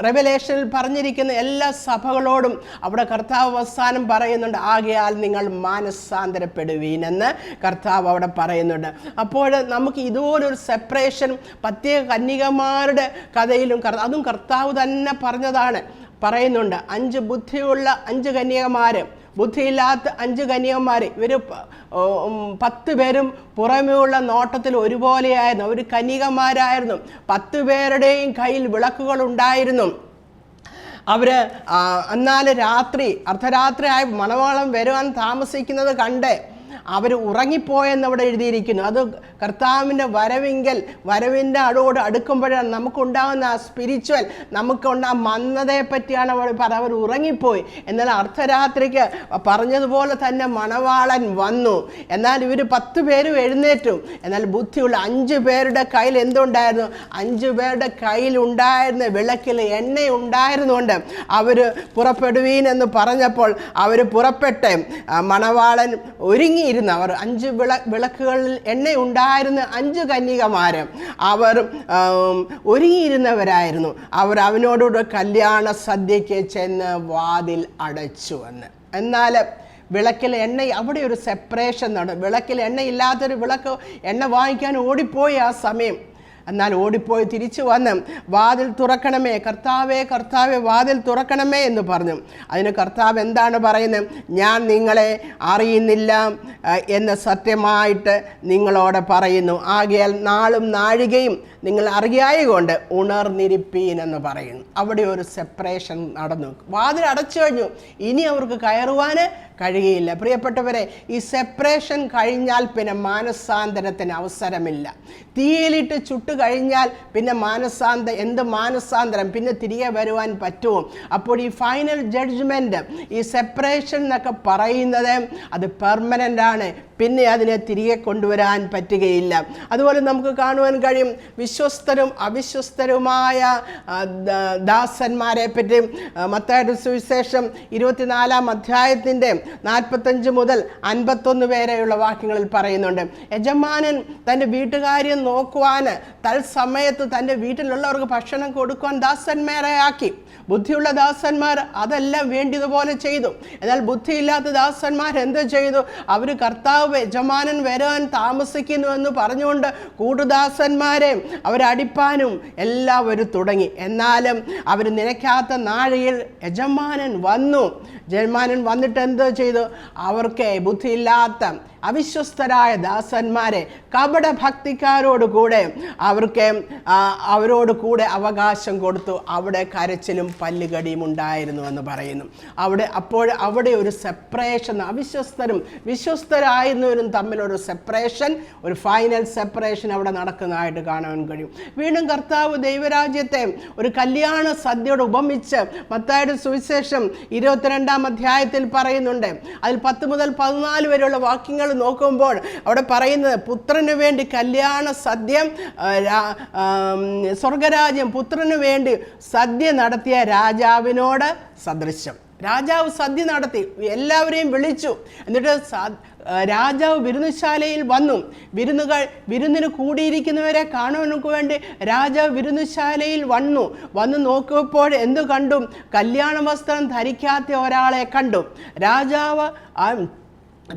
റെവലേഷനിൽ പറഞ്ഞിരിക്കുന്ന എല്ലാ സഭകളോടും അവിടെ കർത്താവ് അവസാനം പറയുന്നുണ്ട്, ആകയാൽ നിങ്ങൾ മാനസാന്തരപ്പെടുവീനെന്ന് കർത്താവ് അവിടെ പറയുന്നുണ്ട്. അപ്പോൾ നമുക്ക് ഇതുപോലൊരു സെപ്പറേഷൻ പ്രത്യേക കന്യകമാരുടെ കഥയിലും അതും കർത്താവ് തന്നെ പറയുന്നുണ്ട്. 5 ബുദ്ധിയുള്ള 5 കന്യകമാർ, ബുദ്ധിയില്ലാത്ത 5 കന്യകമാർ, ഇവർ 10 പേരും പുറമേയുള്ള നോട്ടത്തിൽ ഒരുപോലെയായിരുന്നു. അവർ കന്യകമാരായിരുന്നു. 10 പേരുടെയും കയ്യിൽ വിളക്കുകൾ ഉണ്ടായിരുന്നു. അവർ എന്നാൽ അർദ്ധരാത്രി ആയി മണവാളം വരുവാൻ താമസിക്കുന്നത് കണ്ട് അവർ ഉറങ്ങിപ്പോയെന്നവിടെ എഴുതിയിരിക്കുന്നു. അത് കർത്താവിൻ്റെ വരവിൻ്റെ അടുക്കുമ്പോഴാണ് നമുക്കുണ്ടാകുന്ന ആ സ്പിരിച്വൽ, നമുക്കുണ്ടാ മന്ദതയെ പറ്റിയാണ് അവർ ഉറങ്ങിപ്പോയി. എന്നാൽ അർദ്ധരാത്രിക്ക് പറഞ്ഞതുപോലെ തന്നെ മണവാളൻ വന്നു. എന്നാൽ ഇവർ 10 പേരും എഴുന്നേറ്റു. എന്നാൽ ബുദ്ധിയുള്ള 5 പേരുടെ കയ്യിൽ എന്തുണ്ടായിരുന്നു? 5 പേരുടെ കയ്യിലുണ്ടായിരുന്ന വിളക്കിൽ എണ്ണ ഉണ്ടായിരുന്നുകൊണ്ട് അവർ പുറപ്പെടുവീനെന്ന് പറഞ്ഞപ്പോൾ അവർ പുറപ്പെട്ട് മണവാളൻ ഒരുങ്ങിയിരുന്നു. അവർ 5 വിളക്കുകളിൽ എണ്ണ ഉണ്ടായിരുന്ന 5 കന്യകമാർ അവർ ഒരുങ്ങിയിരുന്നവരായിരുന്നു. അവർ അവനോടുകൂടെ കല്യാണ സദ്യയ്ക്ക് ചെന്ന് വാതിൽ അടച്ചു എന്ന്. എന്നാൽ വിളക്കിൽ എണ്ണ, അവിടെ ഒരു സെപ്പറേഷൻ നടന്നു. വിളക്കിൽ എണ്ണയില്ലാത്തൊരു വിളക്ക് എണ്ണ വാങ്ങിക്കാൻ ഓടിപ്പോയി ആ സമയം. എന്നാൽ ഓടിപ്പോയി തിരിച്ചു വന്ന് വാതിൽ തുറക്കണമേ, കർത്താവേ കർത്താവേ വാതിൽ തുറക്കണമേ എന്ന് പറഞ്ഞു. അതിന് കർത്താവ് എന്താണ് പറയുന്നത്? ഞാൻ നിങ്ങളെ അറിയുന്നില്ല എന്ന് സത്യമായിട്ട് നിങ്ങളോട് പറയുന്നു. ആകയാൽ നാളും നാഴികയും നിങ്ങൾ അറിയായകൊണ്ട് ഉണർന്നിരിപ്പീൻ എന്ന് പറയുന്നു. അവിടെ ഒരു സെപ്പറേഷൻ നടന്നു. വാതിൽ അടച്ചു കഴിഞ്ഞു. ഇനി അവർക്ക് കയറുവാൻ കഴിയുകയില്ല. പ്രിയപ്പെട്ടവരെ, ഈ സെപ്പറേഷൻ കഴിഞ്ഞാൽ പിന്നെ മാനസാന്തരത്തിന് അവസരമില്ല. തീയിലിട്ട് ചുട്ടു കഴിഞ്ഞാൽ പിന്നെ എന്ത് മാനസാന്തരം? പിന്നെ തിരികെ വരുവാൻ പറ്റുമോ? അപ്പോൾ ഈ ഫൈനൽ ജഡ്ജ്മെൻറ്റ്, ഈ സെപ്പറേഷൻ എന്നൊക്കെ പറയുന്നത് അത് പെർമനൻ്റ് ആണ്, പിന്നെ അതിനെ തിരികെ കൊണ്ടുവരാൻ പറ്റുകയില്ല. അതുപോലെ നമുക്ക് കാണുവാൻ കഴിയും വിശ്വസ്തരും അവിശ്വസ്തരുമായ ദാസന്മാരെ പറ്റി മത്തായിയുടെ സുവിശേഷം 24-ാം അധ്യായത്തിൻ്റെ 45 മുതൽ 51 വരെയുള്ള വാക്യങ്ങളിൽ പറയുന്നുണ്ട്. യജമാനൻ തൻ്റെ വീട്ടുകാര്യം നോക്കുവാൻ തത്സമയത്ത് തൻ്റെ വീട്ടിലുള്ളവർക്ക് ഭക്ഷണം കൊടുക്കുവാൻ ദാസന്മാരെ ആക്കി. ബുദ്ധിയുള്ള ദാസന്മാർ അതെല്ലാം വേണ്ടിയതുപോലെ ചെയ്തു. എന്നാൽ ബുദ്ധിയില്ലാത്ത ദാസന്മാർ എന്ത് ചെയ്തു? അവർ കർത്താവ് യജമാനൻ വരാൻ താമസിക്കുന്നുവെന്ന് പറഞ്ഞുകൊണ്ട് കൂട്ടുദാസന്മാരെ അവരടിപ്പാനും എല്ലാവരും തുടങ്ങി. എന്നാലും അവർ നിലയ്ക്കാത്ത നാഴിയിൽ യജമാനൻ വന്നു. യജമാനൻ വന്നിട്ട് എന്ത് ചെയ്തു? അവർക്ക് ബുദ്ധിയില്ലാത്ത അവിശ്വസ്തരായ ദാസന്മാരെ കപടഭക്തിക്കാരോടുകൂടെ അവരോട് കൂടെ അവകാശം കൊടുത്തു. അവിടെ കരച്ചിലും പല്ലുകടിയും ഉണ്ടായിരുന്നു എന്ന് പറയുന്നു. അവിടെ ഒരു സെപ്പറേഷൻ, അവിശ്വസ്തരും വിശ്വസ്തരായിരുന്നവരും തമ്മിലൊരു സെപ്പറേഷൻ, ഒരു ഫൈനൽ സെപ്പറേഷൻ അവിടെ നടക്കുന്നതായിട്ട് കാണാൻ കഴിയും. വീണ്ടും കർത്താവ് ദൈവരാജ്യത്തെ ഒരു കല്യാണ സദ്യയോട് ഉപമിച്ച് മത്തായിയുടെ സുവിശേഷം 22-ാം അധ്യായത്തിൽ പറയുന്നുണ്ട്. അതിൽ 10 മുതൽ 14 വരെയുള്ള വാക്യങ്ങൾ നോക്കുമ്പോൾ അവിടെ പറയുന്നത് പുത്രന് വേണ്ടി കല്യാണ സദ്യ, സ്വർഗരാജ്യം പുത്രന് വേണ്ടി സദ്യ നടത്തിയ രാജാവിനോട് സദൃശ്യം. രാജാവ് സദ്യ നടത്തി, എല്ലാവരെയും വിളിച്ചു. എന്നിട്ട് രാജാവ് വിരുന്നുശാലയിൽ വന്നു. വിരുന്നിന് കൂടിയിരിക്കുന്നവരെ കാണുവാനൊക്കെ വേണ്ടി രാജാവ് വിരുന്നുശാലയിൽ വന്നു നോക്കിയപ്പോൾ എന്തു കണ്ടു? കല്യാണ വസ്ത്രം ധരിക്കാത്ത ഒരാളെ കണ്ടു. രാജാവ്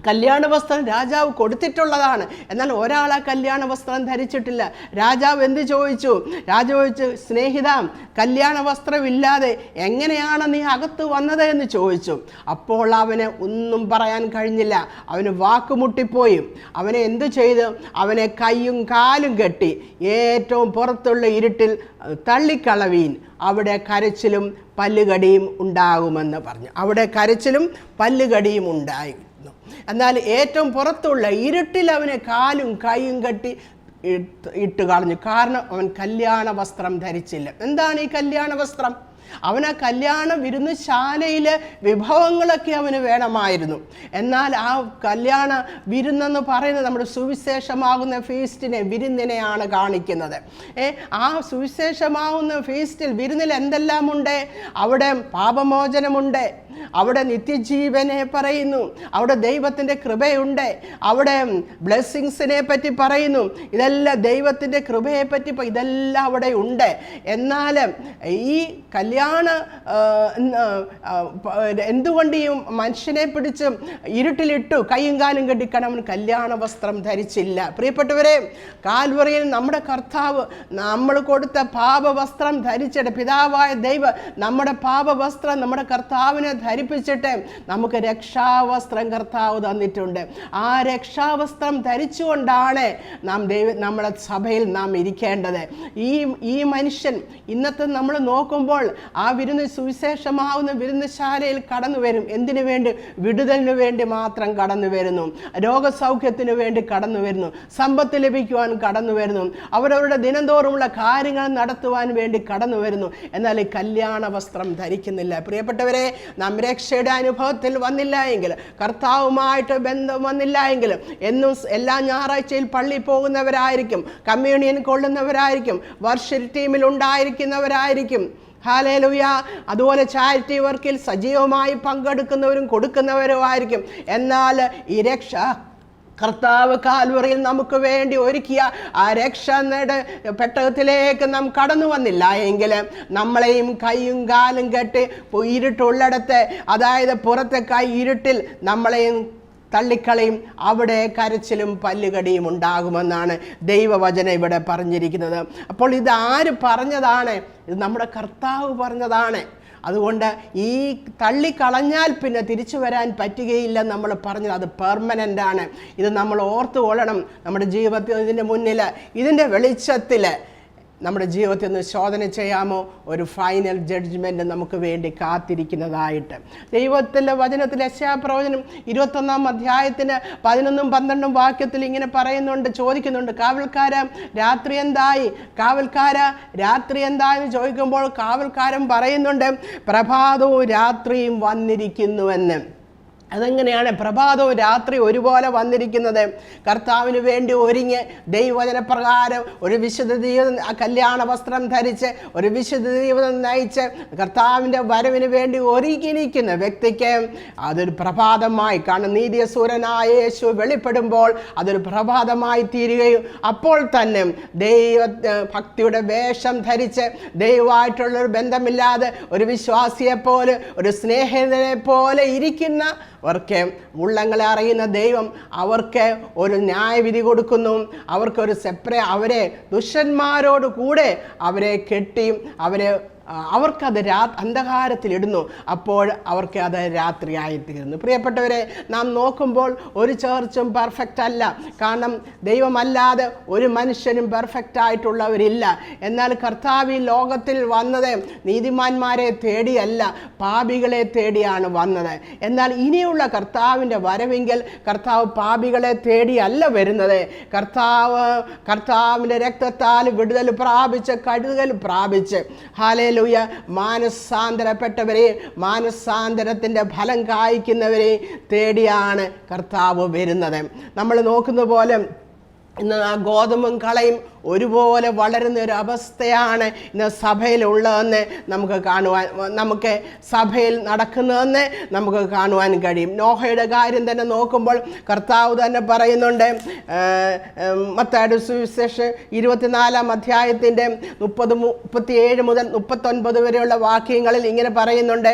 കല്യാണ വസ്ത്രം രാജാവ് കൊടുത്തിട്ടുള്ളതാണ്, എന്നാൽ ഒരാൾ ആ കല്യാണ വസ്ത്രം ധരിച്ചിട്ടില്ല. രാജാവ് എന്ത് ചോദിച്ചു? രാജാവ് ചോദിച്ചു, സ്നേഹിത, കല്യാണ വസ്ത്രമില്ലാതെ എങ്ങനെയാണ് നീ അകത്ത് വന്നത് എന്ന് ചോദിച്ചു. അപ്പോൾ അവന് ഒന്നും പറയാൻ കഴിഞ്ഞില്ല. അവന് വാക്കുമുട്ടിപ്പോയി. അവനെ എന്തു ചെയ്തു? അവനെ കൈയും കാലും കെട്ടി ഏറ്റവും പുറത്തുള്ള ഇരുട്ടിൽ തള്ളിക്കളവീൻ, അവിടെ കരച്ചിലും പല്ലുകടിയും ഉണ്ടാകുമെന്ന് പറഞ്ഞു. അവിടെ കരച്ചിലും പല്ലുകടിയും ഉണ്ടായി. എന്നാൽ ഏറ്റവും പുറത്തുള്ള ഇരുട്ടിൽ അവനെ കാലും കൈയും കെട്ടി ഇട്ട് കളഞ്ഞു. കാരണം അവൻ കല്യാണ വസ്ത്രം ധരിച്ചില്ല. എന്താണ് ഈ കല്യാണ വസ്ത്രം? അവൻ ആ കല്യാണ വിരുന്നുശാലയിലെ വിഭവങ്ങളൊക്കെ അവന് വേണമായിരുന്നു. എന്നാൽ ആ കല്യാണ വിരുന്നെന്ന് പറയുന്നത് നമ്മുടെ സുവിശേഷമാകുന്ന ഫീസ്റ്റിനെ, വിരുന്നിനെയാണ് കാണിക്കുന്നത്. ആ സുവിശേഷമാകുന്ന ഫീസ്റ്റിൽ, വിരുന്നിൽ എന്തെല്ലാമുണ്ട്? അവിടെ പാപമോചനമുണ്ട്, അവിടെ നിത്യജീവനെ പറയുന്നു, അവിടെ ദൈവത്തിൻ്റെ കൃപയുണ്ട്, അവിടെ ബ്ലെസ്സിങ്സിനെ പറ്റി പറയുന്നു. ഇതെല്ലാം ദൈവത്തിൻ്റെ കൃപയെ പറ്റി ഇതെല്ലാം അവിടെ ഉണ്ട്. എന്നാൽ ഈ കല്യാണ എന്തുകൊണ്ട് ഈ മനുഷ്യനെ പിടിച്ച് ഇരുട്ടിലിട്ടു കൈയും കാലും കെട്ടിക്കാൻ അവൻ കല്യാണ വസ്ത്രം ധരിച്ചില്ല? പ്രിയപ്പെട്ടവരെ, കാൽവറിയിൽ നമ്മുടെ കർത്താവ് നമ്മൾ കൊടുത്ത പാപവസ്ത്രം ധരിച്ചിട്ട്, പിതാവായ ദൈവം നമ്മുടെ പാപവസ്ത്രം നമ്മുടെ കർത്താവിനെ ധരിപ്പിച്ചിട്ട് നമുക്ക് രക്ഷാവസ്ത്രം കർത്താവ് തന്നിട്ടുണ്ട്. ആ രക്ഷാവസ്ത്രം ധരിച്ചുകൊണ്ടാണ് നമ്മുടെ സഭയിൽ നാം ഇരിക്കേണ്ടത്. ഈ മനുഷ്യൻ ഇന്നത്തെ നമ്മൾ നോക്കുമ്പോൾ ആ സുവിശേഷമാവുന്ന വിരുന്നുശാലയിൽ കടന്നു വരും. എന്തിനു വേണ്ടി? വിടുതലിനു വേണ്ടി മാത്രം കടന്നു വരുന്നു. രോഗസൗഖ്യത്തിനു വേണ്ടി കടന്നു വരുന്നു. സമ്പത്ത് ലഭിക്കുവാൻ കടന്നു വരുന്നു. അവരവരുടെ ദിനംതോറുമുള്ള കാര്യങ്ങൾ നടത്തുവാൻ വേണ്ടി കടന്നു വരുന്നു. എന്നാൽ ഈ കല്യാണ വസ്ത്രം ധരിക്കുന്നില്ല. പ്രിയപ്പെട്ടവരെ, നാം രക്ഷയുടെ അനുഭവത്തിൽ വന്നില്ല എങ്കിൽ, കർത്താവുമായിട്ട് ബന്ധം വന്നില്ല എങ്കിൽ, എന്നും എല്ലാ ഞായറാഴ്ചയിൽ പള്ളി പോകുന്നവരായിരിക്കും, കമ്മ്യൂണിയൻ കൊള്ളുന്നവരായിരിക്കും, വർഷിപ്പ് ടീമിൽ ഉണ്ടായിരിക്കുന്നവരായിരിക്കും, ഹല്ലേലൂയ, അതുപോലെ ചാരിറ്റി വർക്കിൽ സജീവമായി പങ്കെടുക്കുന്നവരും കൊടുക്കുന്നവരുമായിരിക്കും. എന്നാൽ ഈ രക്ഷ കർത്താവ് കാൽവറിയിൽ നമുക്ക് വേണ്ടി ഒരുക്കിയ ആ രക്ഷ പെട്ടകത്തിലേക്ക് നാം കടന്നു വന്നില്ല എങ്കിൽ നമ്മളെയും കൈയും കാലും കെട്ടി ഇരുട്ടുള്ളിടത്ത്, അതായത് പുറത്തെ കൈ ഇരുട്ടിൽ നമ്മളെയും തള്ളിക്കളയും. അവിടെ കരച്ചിലും പല്ലുകടിയും ഉണ്ടാകുമെന്നാണ് ദൈവവചനം ഇവിടെ പറഞ്ഞിരിക്കുന്നത്. അപ്പോൾ ഇത് ആര് പറഞ്ഞതാണ്? ഇത് നമ്മുടെ കർത്താവ് പറഞ്ഞതാണ്. അതുകൊണ്ട് ഈ തള്ളിക്കളഞ്ഞാൽ പിന്നെ തിരിച്ചു വരാൻ പറ്റുകയില്ല നമ്മൾ പറഞ്ഞത്. അത് പെർമനൻ്റ് ആണ്. ഇത് നമ്മൾ ഓർത്തുകൊള്ളണം. നമ്മുടെ ജീവിതത്തിൽ ഇതിൻ്റെ മുന്നിൽ, ഇതിൻ്റെ വെളിച്ചത്തിൽ നമ്മുടെ ജീവിതത്തിൽ നിന്ന് ശോധന ചെയ്യാമോ? ഒരു ഫൈനൽ ജഡ്ജ്മെൻറ്റ് നമുക്ക് വേണ്ടി കാത്തിരിക്കുന്നതായിട്ട്. ദൈവത്തിൻ്റെ വചനത്തിൽ യെശയ്യാപ്രവചനം 21-ാം അധ്യായത്തിന് 11-12 വാക്യത്തിൽ ഇങ്ങനെ പറയുന്നുണ്ട്, ചോദിക്കുന്നുണ്ട്, കാവൽക്കാര രാത്രി എന്തായി? കാവൽക്കാര രാത്രി എന്തായി എന്ന് ചോദിക്കുമ്പോൾ കാവൽക്കാരൻ പറയുന്നുണ്ട്, പ്രഭാതവും രാത്രിയും വന്നിരിക്കുന്നുവെന്ന്. അതെങ്ങനെയാണ് പ്രഭാതവും രാത്രി ഒരുപോലെ വന്നിരിക്കുന്നത്? കർത്താവിന് വേണ്ടി ഒരുങ്ങി ദൈവവചനപ്രകാരം ഒരു വിശുദ്ധ ജീവിതം, കല്യാണ വസ്ത്രം ധരിച്ച് ഒരു വിശുദ്ധ ജീവിതം നയിച്ച് കർത്താവിൻ്റെ വരവിന് വേണ്ടി ഒരുങ്ങിയിരിക്കുന്ന വ്യക്തിക്ക് അതൊരു പ്രഭാതമായി, കാരണം നീതിസൂരനായ യേശു വെളിപ്പെടുമ്പോൾ അതൊരു പ്രഭാതമായി തീരുകയും അപ്പോൾ തന്നെ ഭക്തിയുടെ വേഷം ധരിച്ച് ദൈവമായിട്ടുള്ളൊരു ബന്ധമില്ലാതെ ഒരു വിശ്വാസിയെപ്പോലെ, ഒരു സ്നേഹിതനെ പോലെ ഇരിക്കുന്ന അവർക്ക് ഉള്ളങ്ങളെ അറിയുന്ന ദൈവം അവർക്ക് ഒരു ന്യായവിധി കൊടുക്കുന്നു. അവർക്കൊരു അവരെ ദുഷ്ടന്മാരോട് കൂടെ അവരെ കെട്ടിയും അവർക്കത് അന്ധകാരത്തിലിടുന്നു. അപ്പോൾ അവർക്ക് അത് രാത്രിയായിത്തീരുന്നു. പ്രിയപ്പെട്ടവരെ, നാം നോക്കുമ്പോൾ ഒരു ചേർച്ചും പെർഫെക്റ്റ് അല്ല. കാരണം ദൈവമല്ലാതെ ഒരു മനുഷ്യനും പെർഫെക്റ്റ് ആയിട്ടുള്ളവരില്ല. എന്നാൽ കർത്താവ് ഈ ലോകത്തിൽ വന്നത് നീതിമാന്മാരെ തേടിയല്ല, പാപികളെ തേടിയാണ് വന്നത്. എന്നാൽ ഇനിയുള്ള കർത്താവിൻ്റെ വരവെങ്കിൽ കർത്താവ് പാപികളെ തേടിയല്ല വരുന്നത്. കർത്താവിൻ്റെ രക്തത്താൽ വിടുതൽ പ്രാപിച്ച് കഴുകൽ പ്രാപിച്ച് ഹല്ലേലൂയ മാനസാന്തരപ്പെട്ടവരെ, മാനസാന്തരത്തിൻ്റെ ഫലം കായ്ക്കുന്നവരെ തേടിയാണ് കർത്താവ് വരുന്നത്. നമ്മൾ നോക്കുന്ന പോലെ ഇന്ന് ആ ഗോതമ്പും കളയും ഒരുപോലെ വളരുന്ന ഒരു അവസ്ഥയാണ് ഇന്ന് സഭയിലുള്ളതെന്ന് നമുക്ക് സഭയിൽ നടക്കുന്നതെന്ന് നമുക്ക് കാണുവാൻ കഴിയും. നോഹയുടെ കാര്യം തന്നെ നോക്കുമ്പോൾ കർത്താവ് തന്നെ പറയുന്നുണ്ട്. മത്തായിയുടെ സുവിശേഷം 24-ാം അധ്യായത്തിൻ്റെ 37 മുതൽ 39 വരെയുള്ള വാക്യങ്ങളിൽ ഇങ്ങനെ പറയുന്നുണ്ട്.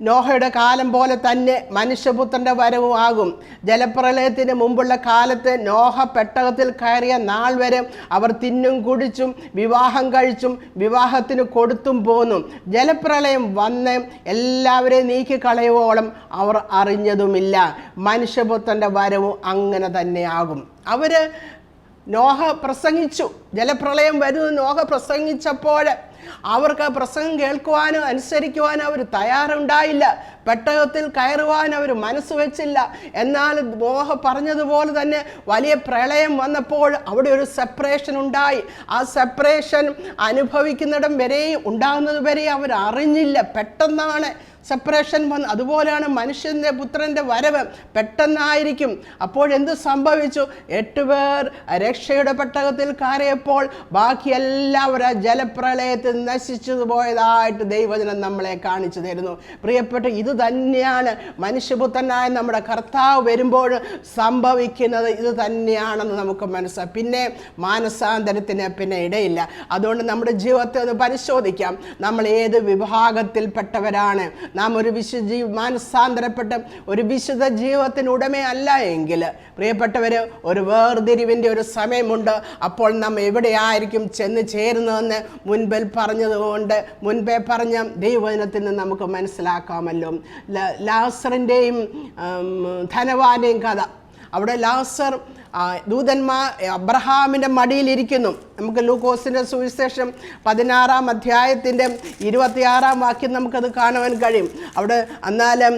നോഹയുടെ കാലം പോലെ തന്നെ മനുഷ്യപുത്രൻ്റെ വരവും ആകും. ജലപ്രളയത്തിന് മുമ്പുള്ള കാലത്ത് നോഹ പെട്ടകത്തിൽ കയറിയ നാൾ വരെ അവർ തിന്നും കുടിച്ചും വിവാഹം കഴിച്ചും വിവാഹത്തിന് കൊടുത്തും പോന്നു. ജലപ്രളയം വന്ന് എല്ലാവരെയും നീക്കിക്കളയുവോളം അവർ അറിഞ്ഞതുമില്ല. മനുഷ്യപുത്രൻ്റെ വരവും അങ്ങനെ തന്നെ ആകും. നോഹ പ്രസംഗിച്ചു, ജലപ്രളയം വരുന്നു നോഹ പ്രസംഗിച്ചപ്പോൾ അവർക്ക് ആ പ്രസംഗം കേൾക്കുവാനോ അനുസരിക്കുവാനോ അവർ തയ്യാറുണ്ടായില്ല. പെട്ടകത്തിൽ കയറുവാൻ അവർ മനസ്സ് വെച്ചില്ല. എന്നാൽ നോഹ പറഞ്ഞതുപോലെ തന്നെ വലിയ പ്രളയം വന്നപ്പോൾ അവിടെ ഒരു സെപ്പറേഷൻ ഉണ്ടായി. ആ സെപ്പറേഷൻ അനുഭവിക്കുന്നിടം വരെയും ഉണ്ടാകുന്നത് വരെ അവർ അറിഞ്ഞില്ല. പെട്ടെന്നാണ് സെപ്പറേഷൻ വന്ന്. അതുപോലെയാണ് മനുഷ്യൻ്റെ പുത്രൻ്റെ വരവ്, പെട്ടെന്നായിരിക്കും. അപ്പോഴെന്ത് സംഭവിച്ചു? 8 പേർ രക്ഷയുടെ പെട്ടകത്തിൽ കയറിയപ്പോൾ ബാക്കി എല്ലാവരും ആ ജലപ്രളയത്തിൽ നശിച്ചു പോയതായിട്ട് ദൈവവചനം നമ്മളെ കാണിച്ചു തരുന്നു. പ്രിയപ്പെട്ട, ഇത് തന്നെയാണ് മനുഷ്യപുത്രനായ നമ്മുടെ കർത്താവ് വരുമ്പോൾ സംഭവിക്കുന്നത്. ഇത് തന്നെയാണെന്ന് നമുക്ക് മനസ്സിലാക്കാം. പിന്നെ മാനസാന്തരത്തിന് പിന്നെ ഇടയില്ല. അതുകൊണ്ട് നമ്മുടെ ജീവിതത്തെ ഒന്ന് പരിശോധിക്കാം. നമ്മൾ ഏത് വിഭാഗത്തിൽപ്പെട്ടവരാണ്? നാം ഒരു മാനസാന്തരപ്പെട്ട ഒരു വിശുദ്ധ ജീവിതത്തിന് ഉടമയല്ല എങ്കിൽ പ്രിയപ്പെട്ടവര്, ഒരു വേർതിരിവിൻ്റെ ഒരു സമയമുണ്ട്. അപ്പോൾ നാം എവിടെയായിരിക്കും ചെന്ന് ചേരുന്നതെന്ന് മുൻപേ പറഞ്ഞ ദൈവവചനത്തിൽ നിന്ന് നമുക്ക് മനസ്സിലാക്കാമല്ലോ. ലാസറിൻ്റെയും ധനവാന്റെയും കഥ. അവിടെ ലാസർ ദൂതന്മാർ അബ്രഹാമിൻ്റെ മടിയിലിരിക്കുന്നു. നമുക്ക് ലൂക്കോസിൻ്റെ സുവിശേഷം 16-ാം അധ്യായത്തിൻ്റെ 26-ാം വാക്യം നമുക്കത് കാണുവാൻ കഴിയും. അവിടെ എന്നാലും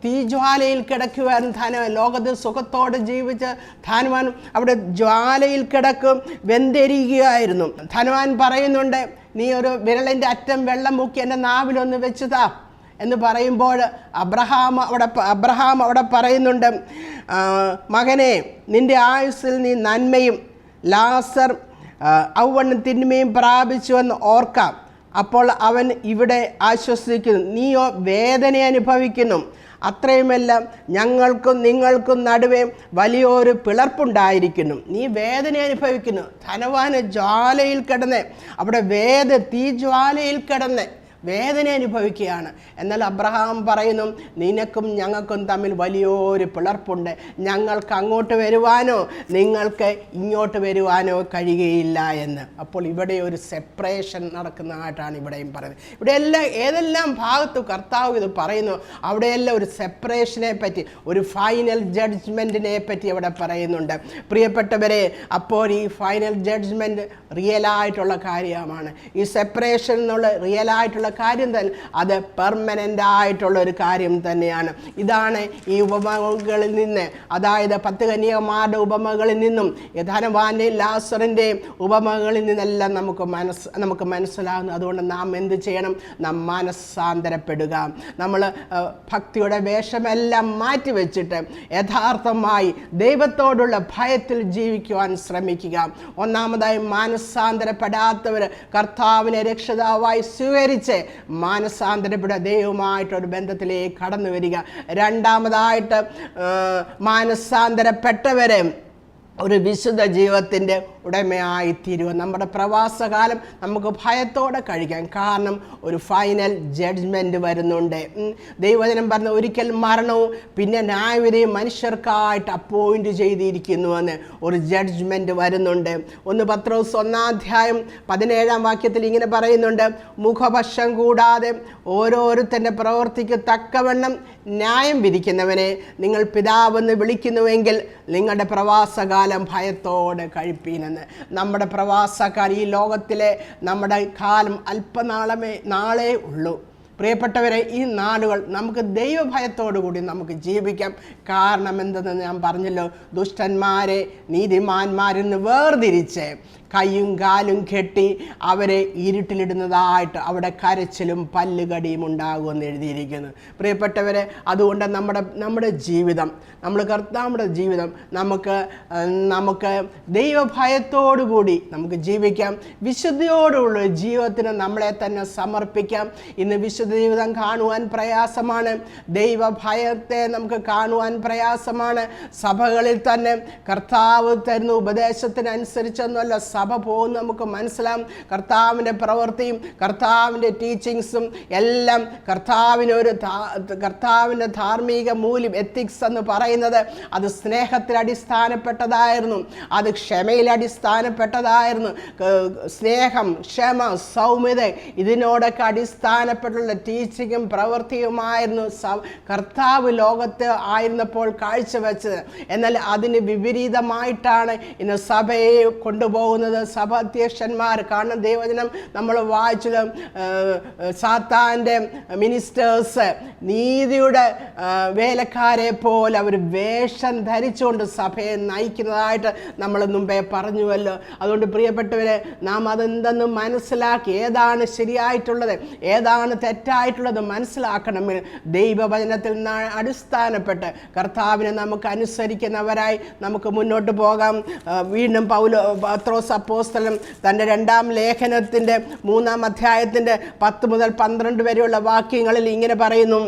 തീജ്വാലയിൽ കിടക്കുവാൻ ലോകത്തിൽ സുഖത്തോടെ ജീവിച്ച് ധനവാൻ അവിടെ ജ്വാലയിൽ കിടക്കും, വെന്തെരിയുകയായിരുന്നു. ധനവാൻ പറയുന്നുണ്ട്, നീ ഒരു വിരലിൻ്റെ അറ്റം വെള്ളം മുക്കി എൻ്റെ നാവിലൊന്ന് വെച്ചുതാ എന്ന് പറയുമ്പോൾ അബ്രഹാം അവിടെ പറയുന്നുണ്ട്, മകനെ, നിന്റെ ആയുസ്സിൽ നീ നന്മയും ലാസർ ഔവണ്ണം തിന്മയും പ്രാപിച്ചുവെന്ന് ഓർക്കാം. അപ്പോൾ അവൻ ഇവിടെ ആശ്വസിക്കുന്നു, നീയോ വേദന അനുഭവിക്കുന്നു. അത്രയുമല്ല, ഞങ്ങൾക്കും നിങ്ങൾക്കും നടുവേ വലിയൊരു പിളർപ്പുണ്ടായിരിക്കുന്നു. നീ വേദന അനുഭവിക്കുന്നു. ധനവാന് ജ്വാലയിൽ കിടന്ന് അവിടെ തീജ്വാലയിൽ കിടന്ന് വേദന അനുഭവിക്കുകയാണ്. എന്നാൽ അബ്രഹാം പറയുന്നു, നിനക്കും ഞങ്ങൾക്കും തമ്മിൽ വലിയൊരു പിളർപ്പുണ്ട്. ഞങ്ങൾക്ക് അങ്ങോട്ട് വരുവാനോ നിങ്ങൾക്ക് ഇങ്ങോട്ട് വരുവാനോ കഴിയുകയില്ല എന്ന്. അപ്പോൾ ഇവിടെ ഒരു സെപ്പറേഷൻ നടക്കുന്നതായിട്ടാണ് ഇവിടെയും പറയുന്നത്. ഇവിടെയെല്ലാം ഏതെല്ലാം ഭാഗത്ത് കർത്താവ് ഇത് പറയുന്നു, അവിടെയെല്ലാം ഒരു സെപ്പറേഷനെ പറ്റി, ഒരു ഫൈനൽ ജഡ്ജ്മെൻറ്റിനെ പറ്റി അവിടെ പറയുന്നുണ്ട്. പ്രിയപ്പെട്ടവരെ, അപ്പോൾ ഈ ഫൈനൽ ജഡ്ജ്മെൻറ്റ് റിയലായിട്ടുള്ള കാര്യമാണ്. ഈ സെപ്പറേഷൻ എന്നുള്ള റിയലായിട്ടുള്ള കാര്യം തന്നെ അത് പെർമനൻ്റ് ആയിട്ടുള്ള ഒരു കാര്യം തന്നെയാണ്. ഇതാണ് ഈ ഉപമകളിൽ നിന്ന്, അതായത് 10 കന്യകമാരുടെ ഉപമകളിൽ നിന്നും ധനവാന്റെയും ലാസറിൻ്റെയും ഉപമകളിൽ നിന്നെല്ലാം നമുക്ക് മനസ്സിലാകുന്നു. അതുകൊണ്ട് നാം എന്ത് ചെയ്യണം? നാം മനസ്സാന്തരപ്പെടുക. നമ്മൾ ഭക്തിയുടെ വേഷമെല്ലാം മാറ്റിവെച്ചിട്ട് യഥാർത്ഥമായി ദൈവത്തോടുള്ള ഭയത്തിൽ ജീവിക്കുവാൻ ശ്രമിക്കുക. ഒന്നാമതായി മാനസാന്തരപ്പെടാത്തവർ കർത്താവിനെ രക്ഷിതാവായി സ്വീകരിച്ച് മാനസാന്തരപ്പെടുക, ദൈവവുമായിട്ടൊരു ബന്ധത്തിലേക്ക് കടന്നു വരിക. രണ്ടാമതായിട്ട് മാനസാന്തരപ്പെട്ടവരെ ഒരു വിശുദ്ധ ജീവിതത്തിൻ്റെ ഉടമയായി തീരുക. നമ്മുടെ പ്രവാസകാലം നമുക്ക് ഭയത്തോടെ കഴിക്കാം. കാരണം ഒരു ഫൈനൽ ജഡ്ജ്മെൻറ്റ് വരുന്നുണ്ട്. ദൈവവചനം പറഞ്ഞ ഒരിക്കൽ മരണവും പിന്നെ ന്യായവിധിയും മനുഷ്യർക്കായിട്ട് അപ്പോയിൻറ്റ് ചെയ്തിരിക്കുന്നുവെന്ന് ഒരു ജഡ്ജ്മെൻറ്റ് വരുന്നുണ്ട്. 1 പത്രോസ് 1:17 ഇങ്ങനെ പറയുന്നുണ്ട്, മുഖപക്ഷം കൂടാതെ ഓരോരുത്തൻ്റെ പ്രവൃത്തിക്ക് തക്കവണ്ണം ന്യായം വിധിക്കുന്നവനെ നിങ്ങൾ പിതാവെന്ന് വിളിക്കുന്നുവെങ്കിൽ നിങ്ങളുടെ പ്രവാസകാലം ഭയത്തോടെ കഴിപ്പീനെന്ന്. നമ്മുടെ പ്രവാസക്കാർ, ഈ ലോകത്തിലെ നമ്മുടെ കാലം നാളേ ഉള്ളൂ. പ്രിയപ്പെട്ടവരെ, ഈ നാളുകൾ നമുക്ക് ദൈവഭയത്തോടു കൂടി നമുക്ക് ജീവിക്കാം. കാരണം എന്തെന്ന് ഞാൻ പറഞ്ഞല്ലോ, ദുഷ്ടന്മാരെ നീതിമാന്മാരിൽ നിന്ന് വേർതിരിച്ച് കൈയും കാലും കെട്ടി അവരെ ഇരുട്ടിലിടുന്നതായിട്ട് അവിടെ കരച്ചിലും പല്ലുകടിയും ഉണ്ടാകുമെന്ന് എഴുതിയിരിക്കുന്നു. പ്രിയപ്പെട്ടവരെ, അതുകൊണ്ട് നമ്മുടെ ജീവിതം നമ്മുടെ ജീവിതം നമുക്ക് ദൈവഭയത്തോടു കൂടി നമുക്ക് ജീവിക്കാം. വിശുദ്ധിയോടുള്ള ജീവിതത്തിന് നമ്മളെ തന്നെ സമർപ്പിക്കാം. ഇന്ന് വിശുദ്ധ ജീവിതം കാണുവാൻ പ്രയാസമാണ്. ദൈവഭയത്തെ നമുക്ക് കാണുവാൻ പ്രയാസമാണ്. സഭകളിൽ തന്നെ കർത്താവ് തരുന്ന ഉപദേശത്തിനനുസരിച്ചൊന്നുമല്ല സഭ പോകുന്ന നമുക്ക് മനസ്സിലാവും. കർത്താവിൻ്റെ പ്രവൃത്തിയും കർത്താവിൻ്റെ ടീച്ചിങ്സും എല്ലാം കർത്താവിൻ്റെ ധാർമ്മിക മൂല്യം, എത്തിക്സ് എന്ന് പറയുന്നത് അത് സ്നേഹത്തിൽ അടിസ്ഥാനപ്പെട്ടതായിരുന്നു, അത് ക്ഷമയിൽ അടിസ്ഥാനപ്പെട്ടതായിരുന്നു. സ്നേഹം, ക്ഷമ, സൗമ്യത ഇതിനോടൊക്കെ അടിസ്ഥാനപ്പെട്ടുള്ള ടീച്ചിങ്ങും പ്രവൃത്തിയുമായിരുന്നു കർത്താവ് ലോകത്ത് ആയിരുന്നപ്പോൾ കാഴ്ചവെച്ചത്. എന്നാൽ അതിന് വിപരീതമായിട്ടാണ് ഇന്ന് സഭയെ കൊണ്ടുപോകുന്നത് സഭാധ്യക്ഷന്മാർ. കാരണം ദൈവവചനം നമ്മൾ വായിച്ചത് സാത്താൻ്റെ മിനിസ്റ്റേഴ്സ് നീതിയുടെ വേലക്കാരെ പോലെ അവർ വേഷം ധരിച്ചുകൊണ്ട് സഭയെ നയിക്കുന്നതായിട്ട് നമ്മൾ മുമ്പേ പറഞ്ഞുവല്ലോ. അതുകൊണ്ട് പ്രിയപ്പെട്ടവരെ, നാം അതെന്തെന്ന് മനസ്സിലാക്കി ഏതാണ് ശരിയായിട്ടുള്ളത് ഏതാണ് തെറ്റായിട്ടുള്ളത് മനസ്സിലാക്കണമെങ്കിൽ ദൈവവചനത്തിൽ അടിസ്ഥാനപ്പെട്ട് കർത്താവിനെ നമുക്ക് അനുസരിക്കുന്നവരായി നമുക്ക് മുന്നോട്ട് പോകാം. വീണ്ടും പത്രോസ് അപ്പോസ്തലൻ തൻ്റെ 2-ാം ലേഖനത്തിൻ്റെ 3-ാം അധ്യായത്തിൻ്റെ 10 മുതൽ 12 വരെയുള്ള വാക്യങ്ങളിൽ ഇങ്ങനെ പറയുന്നു,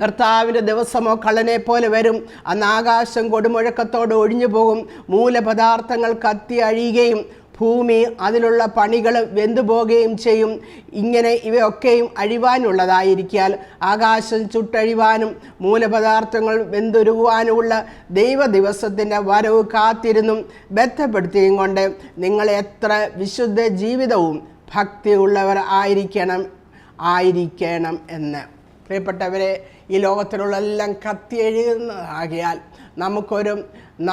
കർത്താവിൻ്റെ ദിവസമോ കള്ളനെ പോലെ വരും. അന്ന് ആകാശം കൊടുമുഴക്കത്തോടെ ഒഴിഞ്ഞു പോകും, മൂലപദാർത്ഥങ്ങൾ കത്തി അഴിയുകയും ഭൂമി അതിലുള്ള പണികൾ വെന്തുപോകുകയും ചെയ്യും. ഇങ്ങനെ ഇവയൊക്കെയും അഴിവാനുള്ളതായിരിക്കാൽ ആകാശം ചുട്ടഴിവാനും മൂലപദാർത്ഥങ്ങൾ വെന്തുരുകുവാനുമുള്ള ദൈവ ദിവസത്തിൻ്റെ വരവ് കാത്തിരുന്നും ബന്ധപ്പെടുത്തിയും കൊണ്ട് നിങ്ങൾ എത്ര വിശുദ്ധ ജീവിതവും ഭക്തിയുള്ളവർ ആയിരിക്കണം എന്ന്. പ്രിയപ്പെട്ടവരെ, ഈ ലോകത്തിലുള്ള എല്ലാം കത്തി എഴുതുന്നതാകിയാൽ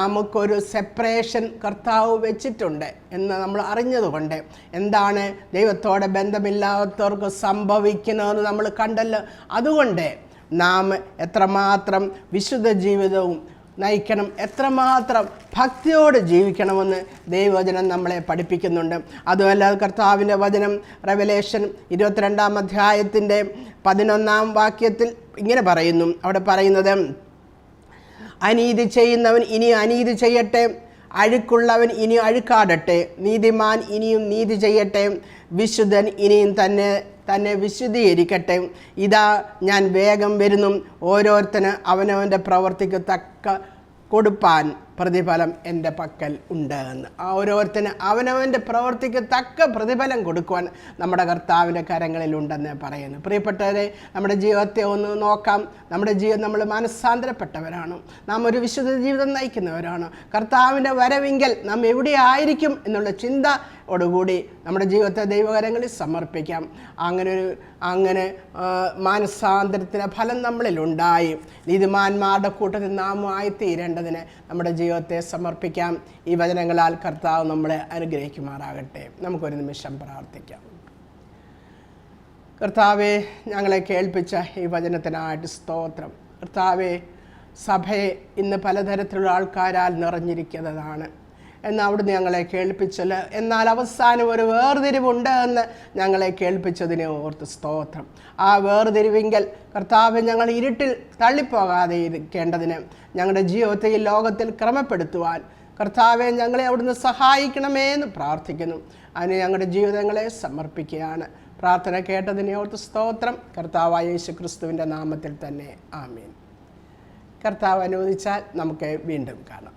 നമുക്കൊരു സെപ്പറേഷൻ കർത്താവ് വെച്ചിട്ടുണ്ട് എന്ന് നമ്മൾ അറിഞ്ഞതുകൊണ്ട് എന്താണ് ദൈവത്തോടെ ബന്ധമില്ലാത്തവർക്ക് സംഭവിക്കുന്നതെന്ന് നമ്മൾ കണ്ടല്ലോ. അതുകൊണ്ട് നാം എത്രമാത്രം വിശുദ്ധ ജീവിതവും നയിക്കണം, എത്രമാത്രം ഭക്തിയോടെ ജീവിക്കണമെന്ന് ദൈവവചനം നമ്മളെ പഠിപ്പിക്കുന്നുണ്ട്. അതുമല്ല, കർത്താവിൻ്റെ വചനം റെവലേഷൻ 22-ാം അധ്യായത്തിൻ്റെ 11-ാം വാക്യത്തിൽ ഇങ്ങനെ പറയുന്നു. അവിടെ പറയുന്നത്, അനീതി ചെയ്യുന്നവൻ ഇനിയും അനീതി ചെയ്യട്ടെ, അഴുക്കുള്ളവൻ ഇനിയും അഴുക്കാടട്ടെ, നീതിമാൻ ഇനിയും നീതി ചെയ്യട്ടെ, വിശുദ്ധൻ ഇനിയും തന്നെ വിശുദ്ധീകരിക്കട്ടെ. ഇതാ ഞാൻ വേഗം വരുന്നു, ഓരോരുത്തന് അവനവൻ്റെ പ്രവൃത്തിക്ക് തക്ക കൊടുപ്പാൻ പ്രതിഫലം എൻ്റെ പക്കൽ ഉണ്ട് എന്ന്. ഓരോരുത്തന് അവനവൻ്റെ പ്രവൃത്തിക്ക് തക്ക പ്രതിഫലം കൊടുക്കുവാൻ നമ്മുടെ കർത്താവിൻ്റെ കരങ്ങളിലുണ്ടെന്ന് പറയുന്നു. പ്രിയപ്പെട്ടവരെ, നമ്മുടെ ജീവിതത്തെ ഒന്ന് നോക്കാം. നമ്മുടെ ജീവിതം നമ്മൾ മനസ്സാന്തരപ്പെട്ടവരാണ്, നാം ഒരു വിശുദ്ധ ജീവിതം നയിക്കുന്നവരാണ്. കർത്താവിൻ്റെ വരവെങ്കിൽ നാം എവിടെയായിരിക്കും എന്നുള്ള ചിന്തയോടുകൂടി നമ്മുടെ ജീവിതത്തെ ദൈവകരങ്ങളിൽ സമർപ്പിക്കാം. അങ്ങനെ മാനസാന്തരത്തിൻ്റെ ഫലം നമ്മളിലുണ്ടായി നീതിമാന്മാരുടെ കൂട്ടത്തിൽ നാം ആയിത്തീരേണ്ടതിന് നമ്മുടെ ജീവിതത്തെ സമർപ്പിക്കാം. ഈ വചനങ്ങളാൽ കർത്താവ് നമ്മളെ അനുഗ്രഹിക്കുമാറാകട്ടെ. നമുക്കൊരു നിമിഷം പ്രാർത്ഥിക്കാം. കർത്താവെ, ഞങ്ങളെ കേൾപ്പിച്ച ഈ വചനത്തിനായിട്ട് സ്തോത്രം. കർത്താവെ, സഭയെ ഇന്ന് പലതരത്തിലുള്ള ആൾക്കാരാൽ നിറഞ്ഞിരിക്കുന്നതാണ് എന്ന് അവിടുന്ന് ഞങ്ങളെ കേൾപ്പിച്ചല്ലോ. എന്നാൽ അവസാനം ഒരു വേർതിരിവുണ്ട് എന്ന് ഞങ്ങളെ കേൾപ്പിച്ചതിനെ ഓർത്ത് സ്തോത്രം. ആ വേർതിരിവിങ്കൽ കർത്താവ് ഞങ്ങൾ ഇരുട്ടിൽ തള്ളിപ്പോകാതെ ഇരിക്കേണ്ടതിന് ഞങ്ങളുടെ ജീവിതത്തെ ഈ ലോകത്തിൽ ക്രമപ്പെടുത്തുവാൻ കർത്താവെ ഞങ്ങളെ അവിടുന്ന് സഹായിക്കണമേ എന്ന് പ്രാർത്ഥിക്കുന്നു. അതിന് ഞങ്ങളുടെ ജീവിതങ്ങളെ സമർപ്പിക്കുകയാണ്. പ്രാർത്ഥന കേട്ടതിനെ ഓർത്ത് സ്തോത്രം. കർത്താവായ യേശുക്രിസ്തുവിൻ്റെ നാമത്തിൽ തന്നെ ആമേൻ. കർത്താവ് അനുവദിച്ചാൽ നമുക്ക് വീണ്ടും കാണാം.